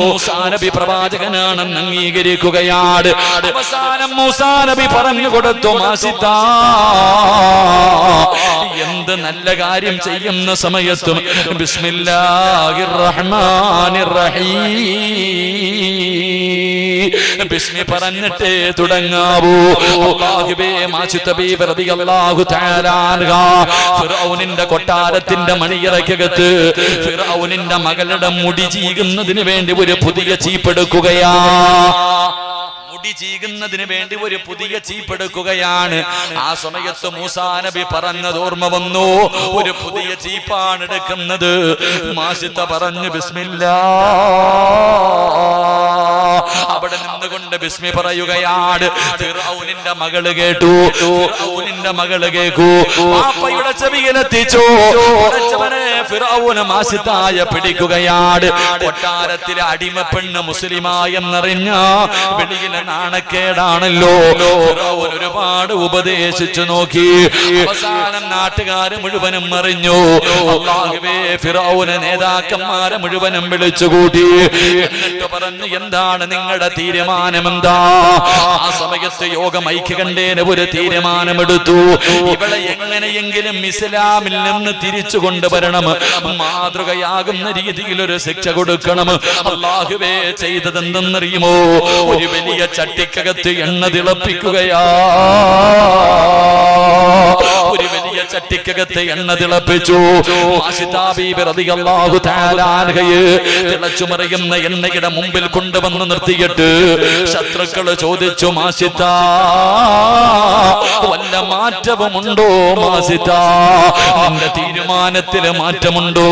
മൂസാ നബി പ്രവാചകനാണെന്ന് അംഗീകരിക്കുകയാണ് അവസാനം മൂസാ നബി പറഞ്ഞു കൊടുത്തു മാഷിത എന്ത് നല്ല കാര്യം ചെയ്യുന്ന സമയത്തും ബിസ്മില്ലാഹിർ റഹ്മാനിർ റഹീം ബിസ്മി പറഞ്ഞിട്ട് തുടങ്ങാവൂ അല്ലാഹുവേ മാഷിത ബീബി റളിയല്ലാഹു തആല അൻഹ ഫിർഔനിന്റെ കൊട്ടാരത്തിന്റെ മണിയറയ്ക്കകത്ത് ഫിർഔനിന്റെ മകളുടെ മുടി ചീകുന്നതിന് വേണ്ടി ഒരു പുതിയ ചീപ്പെടുക്കുകയാ മുടി ചീകുന്നതിന് വേണ്ടി ഒരു പുതിയ ചീപ്പെടുക്കുകയാണ് ആ സമയത്ത് മൂസാ നബി പറഞ്ഞത് ഓർമ്മ വന്നു ഒരു പുതിയ ചീപ്പാണ് എടുക്കുന്നത് മാഷിത പറഞ്ഞു ബിസ്മില്ലാഹ് അവിടെ നിന്നുകൊണ്ട് ബിസ്മി പറയുകയാണ് ഫിർഔനിന്റെ മകള് കേട്ടു ഫിർഔനിന്റെ മകള് കേൾക്കൂ പാപ്പയുടെ ചെവിയിലെത്തിച്ചു ഫിർഔൻ മാഷിതയെ പിടിക്കുകയാണ് കൊട്ടാരത്തിലെ അടിമ പെണ്ണ് മുസ്ലിമായെന്നറിഞ്ഞ വെളിയിലെ നാണക്കേടാണല്ലോ ഫിർഔൻ ഒരുപാട് ഉപദേശിച്ചു നോക്കി അവസാനം നാട്ടുകാര് മുഴുവനും അറിഞ്ഞു അല്ലാഹുവേ ഫിർഔന് നേതാക്കന്മാരെ മുഴുവനും വിളിച്ചുകൂട്ടി എന്നിട്ട് പറഞ്ഞു എന്താണ് നിങ്ങളുടെ തീരുമാനമെന്താ ആ സമയത്ത് യോഗം ഐക്യകണ്ഠേന ഒരു തീരുമാനമെടുത്തു ഇവളെ എങ്ങനെയെങ്കിലും ഇസ്ലാമിൽ നിന്ന് തിരിച്ചു കൊണ്ടുവരണം മാതൃകയാകുന്ന രീതിയിൽ ഒരു ശിക്ഷ കൊടുക്കണം അല്ലാഹുവേ ചെയ്തതെന്തെന്നറിയുമോ ഒരു വലിയ ചട്ടിക്കകത്ത് എണ്ണ തിളപ്പിക്കുകയാ ഒരു വലിയ ചട്ടിക്കകത്ത് എണ്ണ തിളപ്പിച്ചു മാഷിത ബീബി റളിയല്ലാഹു തആല അൻഹയെ തിളച്ചു മറിയുന്ന എണ്ണയുടെ മുമ്പിൽ കൊണ്ടുവന്ന് നിർത്തിയിട്ട് ശത്രുക്കൾ ചോദിച്ചു മാഷിത വല്ല മാറ്റവുമുണ്ടോ മാഷിത നിന്റെ തീരുമാനത്തിൽ മാറ്റമുണ്ടോ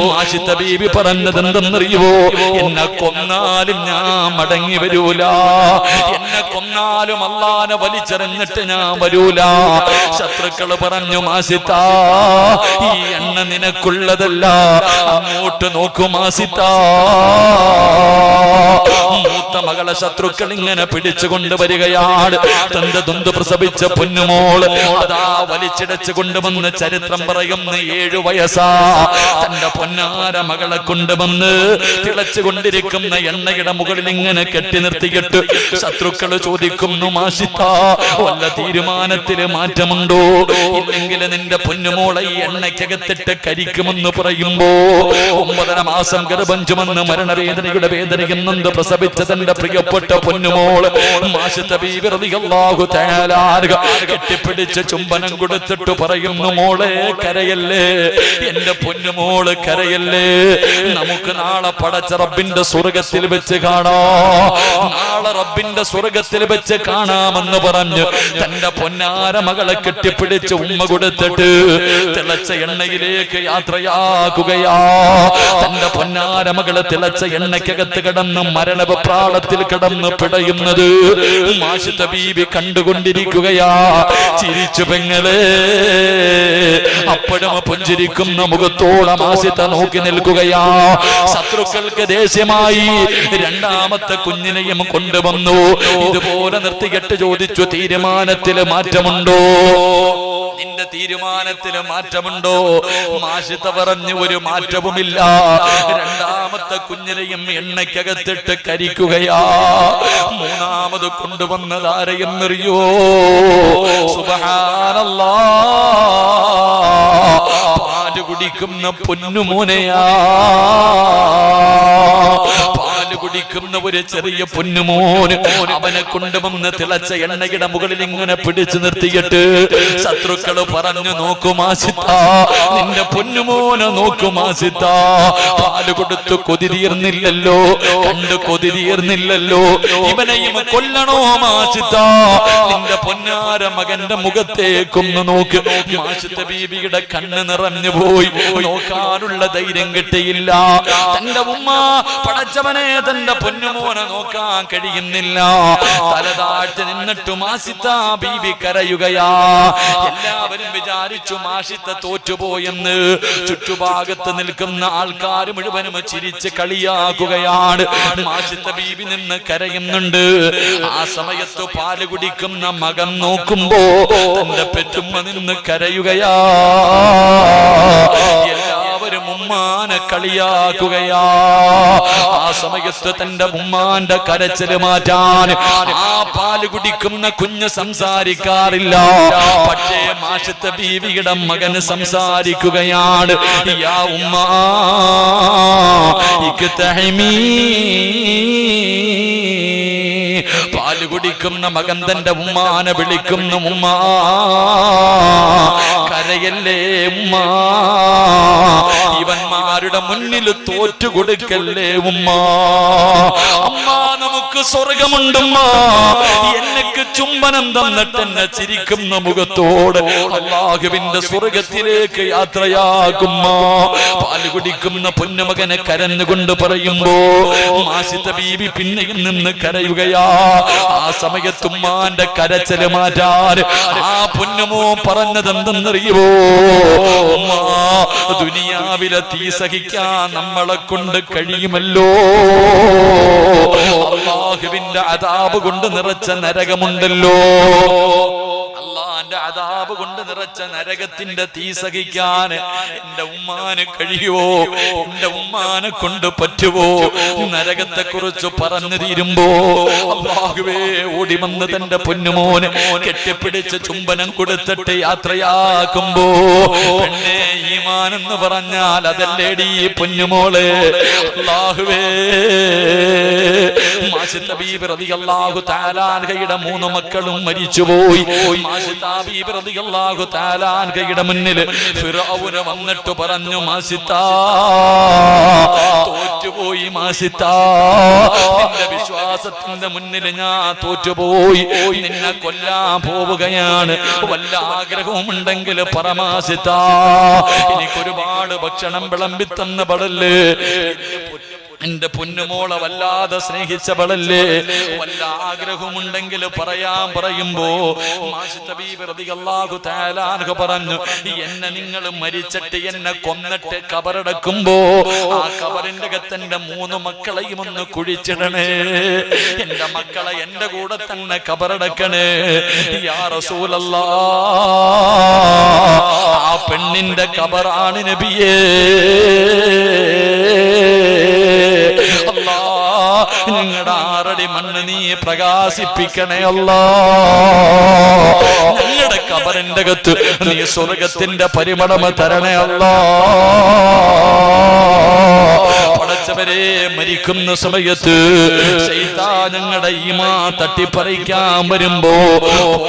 മാഷിത ബീബി പറഞ്ഞത് എന്തെന്നറിയുവോ എന്നെ കൊന്നാലും ഞാൻ മടങ്ങി വരൂല എന്നെ കൊന്നാലും അല്ലാഹനെ വലിച്ചെറിഞ്ഞിട്ട് ഞാൻ വരൂല ശത്രുക്കൾ പറഞ്ഞു മാഷിത ഈ എണ്ണ നിനക്കുള്ളതല്ല അങ്ങോട്ട് നോക്കൂ മാഷിത മൂത്ത മകളെ ശത്രുക്കൾ ഇങ്ങനെ പിടിച്ചു കൊണ്ടുവരികയാണ് തന്റെ ദുന്ത് പ്രസവിച്ച പൊന്നുമോള് അതാ വലിച്ചിടച്ചു കൊണ്ടുവന്ന് ചരിത്രം പറയുന്ന 7 വയസ്സാ തന്റെ പൊന്നാര മകളെ കൊണ്ടുവന്ന് തിളച്ചുകൊണ്ടിരിക്കുന്ന എണ്ണയുടെ മുകളിൽ ഇങ്ങനെ കെട്ടി നിർത്തിയിട്ട് ശത്രുക്കൾ ചോദിക്കുന്നു മാഷിത വല്ല തീരുമാനത്തില് മാറ്റമുണ്ടോ ഇല്ലെങ്കിൽ നിന്റെ പൊന്നുമോളെ ഈ എണ്ണയ്ക്കകത്തിട്ട് കരിക്കുമെന്ന് പറയുമ്പോ 9 മാസം ഗർഭം ചുമന്ന് മരണവേദനയുടെ വേദനയെന്നത് പ്രസവിച്ച തന്റെ പ്രിയപ്പെട്ട പൊന്നുമോള് മാഷിത ബീബി റളിയല്ലാഹു തആല അൻഹ കെട്ടിപ്പിടിച്ച് ചുംബനം കൊടുത്തിട്ട് പറയുന്നു മോളെ കരയല്ലേ എന്റെ പൊന്നുമോള് കരയല്ലേ നമുക്ക് നാളെ പടച്ച റബ്ബിന്റെ സ്വർഗത്തിൽ വെച്ച് കാണാം നാളെ റബ്ബിന്റെ സ്വർഗത്തിൽ വെച്ച് കാണാമെന്ന് പറഞ്ഞു തന്റെ പൊന്നാര മകളെ കെട്ടിപ്പിടിച്ച് ഉമ്മ കൊടുത്തിട്ട് തിളച്ച എണ്ണയിലേക്ക് യാത്രയാക്കുകയാ തന്റെ പൊന്നാര മകള് തിളച്ച എണ്ണയ്ക്കകത്ത് കിടന്ന് മരണപ്രാളത്തിൽ കിടന്ന് പിടയുന്നത് മാഷിത ബീബി കണ്ടുകൊണ്ടിരിക്കുകയാ ചിരിച്ചു പെങ്ങളെ അപ്പോഴും പുഞ്ചിരിക്കുന്ന മുഖത്തോളം മാഷിത നോക്കി നിൽക്കുകയാ ശത്രുക്കൾക്ക് ദേഷ്യമായി രണ്ടാമത്തെ കുഞ്ഞിനെയും കൊണ്ടുവന്നു ഇതുപോലെ നിർത്തിയിട്ട് ചോദിച്ചു തീരുമാനത്തില് മാറ്റമുണ്ടോ നിന്റെ തീരുമാനത്തില് മാറ്റമുണ്ടോ മാഷിത പറഞ്ഞു ഒരു മാറ്റവുമില്ല രണ്ടാമത്തെ കുഞ്ഞിനെയും എണ്ണയ്ക്കകത്തിട്ട് കരിക്കുകയാ മൂന്നാമത് കൊണ്ടുവന്നത് ആരെയെന്നറിയോ സുബ്ഹാനല്ലാഹ് പാല് കുടിക്കുന്ന പൊന്നുമോനെയാ പാല് കുടിക്കുന്ന ഒരു ചെറിയ പൊന്നുമോന് അവനെ കൊണ്ടുവന്ന് തിളച്ച എണ്ണയുടെ മുകളിൽ ഇങ്ങനെ പിടിച്ചു നിർത്തിയിട്ട് ശത്രുക്കള് പറഞ്ഞു, നോക്കുമാസിത്ത, നിന്റെ പൊന്നുമോനെ നോക്കുമാസിത്ത, പാല് കൊടുത്തു കൊതി തീർന്നില്ലല്ലോ, കണ്ട് കൊതി തീർന്നില്ലല്ലോ, ഇവനെയും കൊല്ലണോ മാസിത്ത, നിന്റെ പൊന്നാര മകന്റെ മുഖത്തേക്കൊന്ന് നോക്ക്. മാസിത്ത ബീവിയുടെ കണ്ണ് നിറഞ്ഞു പോയി, നോക്കാനുള്ള ധൈര്യം കിട്ടിയില്ല. തന്റെ ഉമ്മ പടച്ചവനെ തന്റെ പൊന്നുമോനെ നോക്കാൻ കഴിയുന്നില്ല. തലതാഴ്ത്തി നിന്നിട്ട് മാസിത്ത ബീവി കരയുകയാ. എല്ലാവരും വിചാരിച്ചു മാസിത്ത തോറ്റുപോയെന്ന്. ചുറ്റുഭാഗത്ത് നിൽക്കുന്ന ആൾക്കാർ മുഴുവനും ചിരിച്ച് കളിയാക്കുകയാണ്. മാസിത്ത ബീവി നിന്ന് കരയുന്നുണ്ട്. ആ സമയത്ത് പാല് കുടിക്കുന്ന മകൻ നോക്കുമ്പോ തന്റെ പെറ്റുമ്മ നിന്ന് കരയുകയാ. എല്ലാവരും ഉമ്മാനെ കളിയാക്കുകയാ. ആ സമയത്ത് തന്റെ ഉമ്മാന്റെ കരച്ചില് മാറ്റാൻ ആ പാല് കുടിക്കുന്ന കുഞ്ഞ് സംസാരിക്കാറില്ല. പക്ഷേ മാഷിത്ത ബീവിയുടെ മകന് സംസാരിക്കുകയാണ്. യാ ഉമ്മാ ഇക്തഹിമീ. പാല് കുടിക്കുന്ന മകൻ തന്റെ ഉമ്മാനെ വിളിക്കുന്നു, ഉമ്മാ കരയല്ലേ ഉമ്മ, ഇവന്മാരുടെ മുന്നിൽ തോറ്റു കൊടുക്കല്ലേ ഉമ്മ. അമ്മ നമുക്ക് സ്വർഗമുണ്ടുമ്മ. എനിക്ക് ചുംബനം തന്നിട്ട് എന്നെ ചിരിക്കുന്ന മുഖത്തോട് അല്ലാഹുവിന്റെ സ്വർഗത്തിലേക്ക് യാത്രയാകുമ്മ. പാല് കുടിക്കുന്ന പൊന്നുമകനെ കരഞ്ഞുകൊണ്ട് പറയുമ്പോ മാസിത്ത ബീവി പിന്നെയും നിന്ന് കരയുകയാ. ആ സമയത്തുമ്മാന്റെ കരച്ചില് മാറ്റാൻ ആ പൊന്നുമോ പറഞ്ഞതെന്തെന്നറിയുവോ? ദുനിയാവിലെ തീ സഹിക്കാൻ നമ്മളെ കൊണ്ട് കഴിയുമല്ലോ. അല്ലാഹുവിന്റെ അദാബ് കൊണ്ട് നിറച്ച നരകമുണ്ടല്ലോ. അല്ലാഹുവിന്റെ അദാബ് കൊണ്ട് നിറച്ച നരകത്തിന്റെ തീ സഹിക്കാൻ എന്റെ ഉമ്മാന് കഴിയുവോ? എന്റെ ഉമ്മാനെ കൊണ്ട് പറ്റുവോ? നരകത്തെ കുറിച്ച് പറഞ്ഞു തീരുമ്പോ അല്ലാഹുവേ ഓടി വന്ന് തന്റെ പൊന്നുമോനെ കെട്ടിപ്പിടിച്ച് ചുംബനം കൊടുത്തിട്ട് യാത്രയാക്കുമ്പോ, പെണ്ണേ ഈമാൻ എന്ന് പറഞ്ഞാൽ അതല്ലേടി പൊന്നുമോളെ. അല്ലാഹുവേ മാസിത്ത ബീബി റളിയല്ലാഹു തആല അൻഹയുടെ 3 മക്കളും മരിച്ചുപോയി. മാസിത്ത ബീബി റളിയല്ലാഹു തആല അൻഹയുടെ മുന്നിൽ ഫിറഔന വന്നിട്ട് പറഞ്ഞു, മാസിത്ത തോറ്റുപോയി മാസിത്ത, നിന്റെ വിശ്വാസത്തിന്റെ മുന്നിൽ ഞാൻ തോറ്റുപോയി, നിന്നെ കൊല്ലാൻ പോവുകയാണ്. വല്ല ആഗ്രഹവും ഉണ്ടെങ്കിൽ പറമാസിത്ത, എനിക്കൊരുപാട് ഭക്ഷണം വിളമ്പിത്തന്നവളല്ലേ, എന്റെ പൊന്നുമോളെ വല്ലാതെ സ്നേഹിച്ചവളല്ലേ, വല്ല ആഗ്രഹമുണ്ടെങ്കിൽ പറയാൻ പറയുമ്പോ മാസിത്ത ബീബി റളിയല്ലാഹു തആല അൻഹ പറഞ്ഞു, എന്നെ നിങ്ങൾ മരിച്ചിട്ട് എന്നെ കൊന്നിട്ട് കബറടക്കുമ്പോ ആ കബറിന്റെ അകത്തെന്റെ 3 മക്കളെയും ഒന്ന് കുഴിച്ചിടണേ, എന്റെ മക്കളെ എന്റെ കൂടെ തന്നെ കബറടക്കണേ യാ റസൂലല്ലാഹ്. ആ പെണ്ണിന്റെ കബറാണ് നബിയേ. നിങ്ങളുടെ 6 അടി മണ്ണ് നീ പ്രകാശിപ്പിക്കണേ അല്ലാ. ഞങ്ങളുടെ കബറിന്റെ അകത്ത് നീ സ്വർഗത്തിന്റെ പരിമളം തരണേ അല്ലാ. പടച്ചവരെ മരിക്കുന്ന സമയത്ത് ശൈത്താൻ ഞങ്ങളുടെ ഈമാൻ തട്ടിപ്പറിക്കാൻ വരുമ്പോ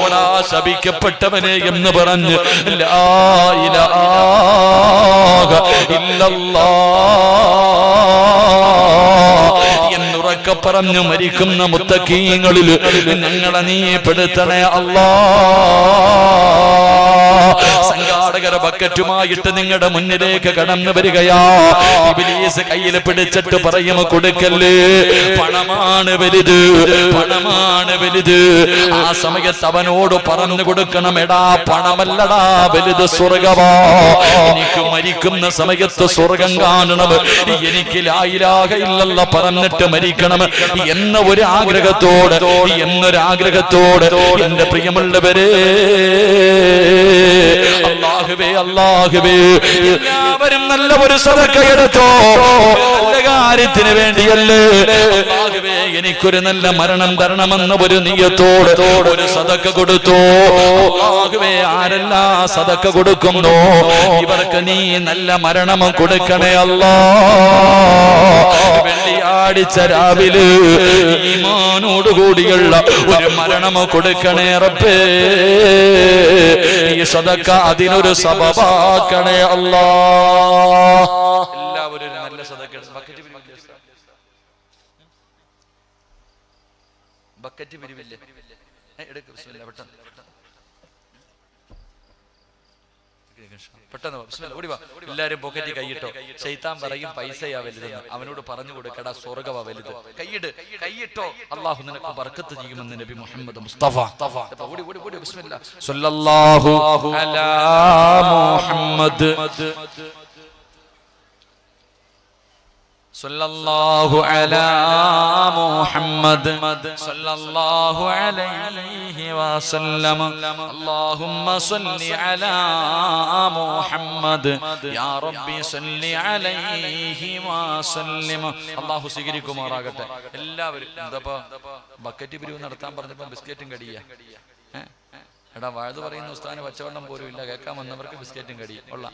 ഓടാ ശപിക്കപ്പെട്ടവനെ എന്ന് പറഞ്ഞ് ലാ ഇലാഹ ഇല്ലല്ലാഹ് എന്നുറക്കെ പറഞ്ഞു മരിക്കുന്ന മുത്തഖീങ്ങളിൽ ഞങ്ങളെ നീ പെടുത്തണേ അല്ലാ. സംഘാടകര ബക്കറ്റുമായിട്ട് നിങ്ങളുടെ മുന്നിലേക്ക് കടന്നു വരികയാ. ഇബ്ലീസ് കയ്യിൽ പിടിച്ചിട്ട് പറയും, കൊടുക്കല്ലേ, പണമാണ് വലുത്, പണമാണ് വലുത്. ആ സമയത്ത് അവനോട് പറഞ്ഞു കൊടുക്കണം, എടാ പണമല്ലടാ വലുത്, സ്വർഗമാ. എനിക്ക് മരിക്കുന്ന സമയത്ത് സ്വർഗം കാണണം, എനിക്ക് ലാ ഇലാഹ ഇല്ലല്ലാഹ് പറഞ്ഞിട്ട് മരിക്കണം എന്ന ഒരു ആഗ്രഹത്തോട്, എന്നൊരാഗ്രഹത്തോട് എന്റെ പ്രിയമുള്ളവരെ, അല്ലാഹുവേ അല്ലാഹുവേ, എല്ലാവരും നല്ല ഒരു സദഖ എടുത്തോ, നല്ല കാര്യത്തിന് വേണ്ടിയല്ലേ. അല്ലാഹുവേ എനിക്കൊരു നല്ല മരണം തരണമെന്ന ഒരു നിയ്യത്തോട് ഒരു സദഖ കൊടുത്തോ. അല്ലാഹുവേ ആരെല്ലാം സദഖ കൊടുക്കുന്നോ ഇവർക്ക് നീ നല്ല മരണം കൊടുക്കണേ അല്ലാഹ്. വെള്ളിയാഴ്ച ആടിച്ച രാവിലെ ഈമാനോട് കൂടിയുള്ള ഒരു മരണം കൊടുക്കണേ റബ്ബേ. ഈ സദക്ക അതിനൊരു സബബാക്കണേ അല്ലാഹ്. എല്ലാവരും ഒരു നല്ല സദക്ക ബക്കറ്റ് പിരിവില്ലേ? എടുക്ക് ബിസ്മില്ലാ, പെട്ടെന്ന് ഓടി വാ. എല്ലാരും പോക്കറ്റിൽ കൈയിട്ടോ. ശൈത്താൻ പറയും പൈസയാ വലുതെന്ന്. അവനോട് പറഞ്ഞു കൊടുക്കടാ സ്വർഗ്ഗമാ വലുത്. കൈയിട്ടോ, അള്ളാഹു നിനക്ക് ബർക്കത്ത് ചെയ്യുമെന്ന് നബി മുഹമ്മദ് മുസ്തഫ. ഓടി ഓടി ഓടി ബിസ്മില്ലാ. സല്ലല്ലാഹു അലാ മുഹമ്മദ് സല്ലല്ലാഹു അലാ മുഹമ്മദ് സല്ലല്ലാഹു അലൈഹി വസല്ലം. അല്ലാഹുമ്മ സല്ലി അലാ മുഹമ്മദ് യാ റബ്ബി സല്ലി അലൈഹി വസല്ലം. അല്ലാഹു സ്വീകരിക്കുമാറാകട്ടെ. എല്ലാവരും എന്താ ബക്കറ്റ് പിരിവ് നടത്താൻ പറഞ്ഞപ്പോൾ ബിസ്ക്കറ്റും കടിയാ. എടാ വാഴ് പറയുന്ന ഉസ്താദിന് പച്ചവെള്ളം പോലും ഇല്ല. കേൾക്കാൻ വന്നവർക്ക് ബിസ്ക്കറ്റും കടിയും ഉള്ള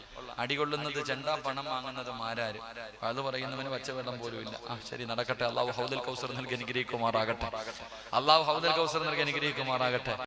അടികൊള്ളുന്നത് ചെണ്ട, പണം വാങ്ങുന്നത് മാരാര്. വാഴ് പറയുന്നവന് പച്ചവെള്ളം പോലും ഇല്ല. ശരി, നടക്കട്ടെ. അള്ളാഹു ഹൗദുൽ കൗസർ നൽകി അനുഗ്രഹിക്കുമാറാകട്ടെ. അള്ളാഹു ഹൗദുൽ കൗസർ നൽകി അനുഗ്രഹിക്കുമാറാകട്ടെ.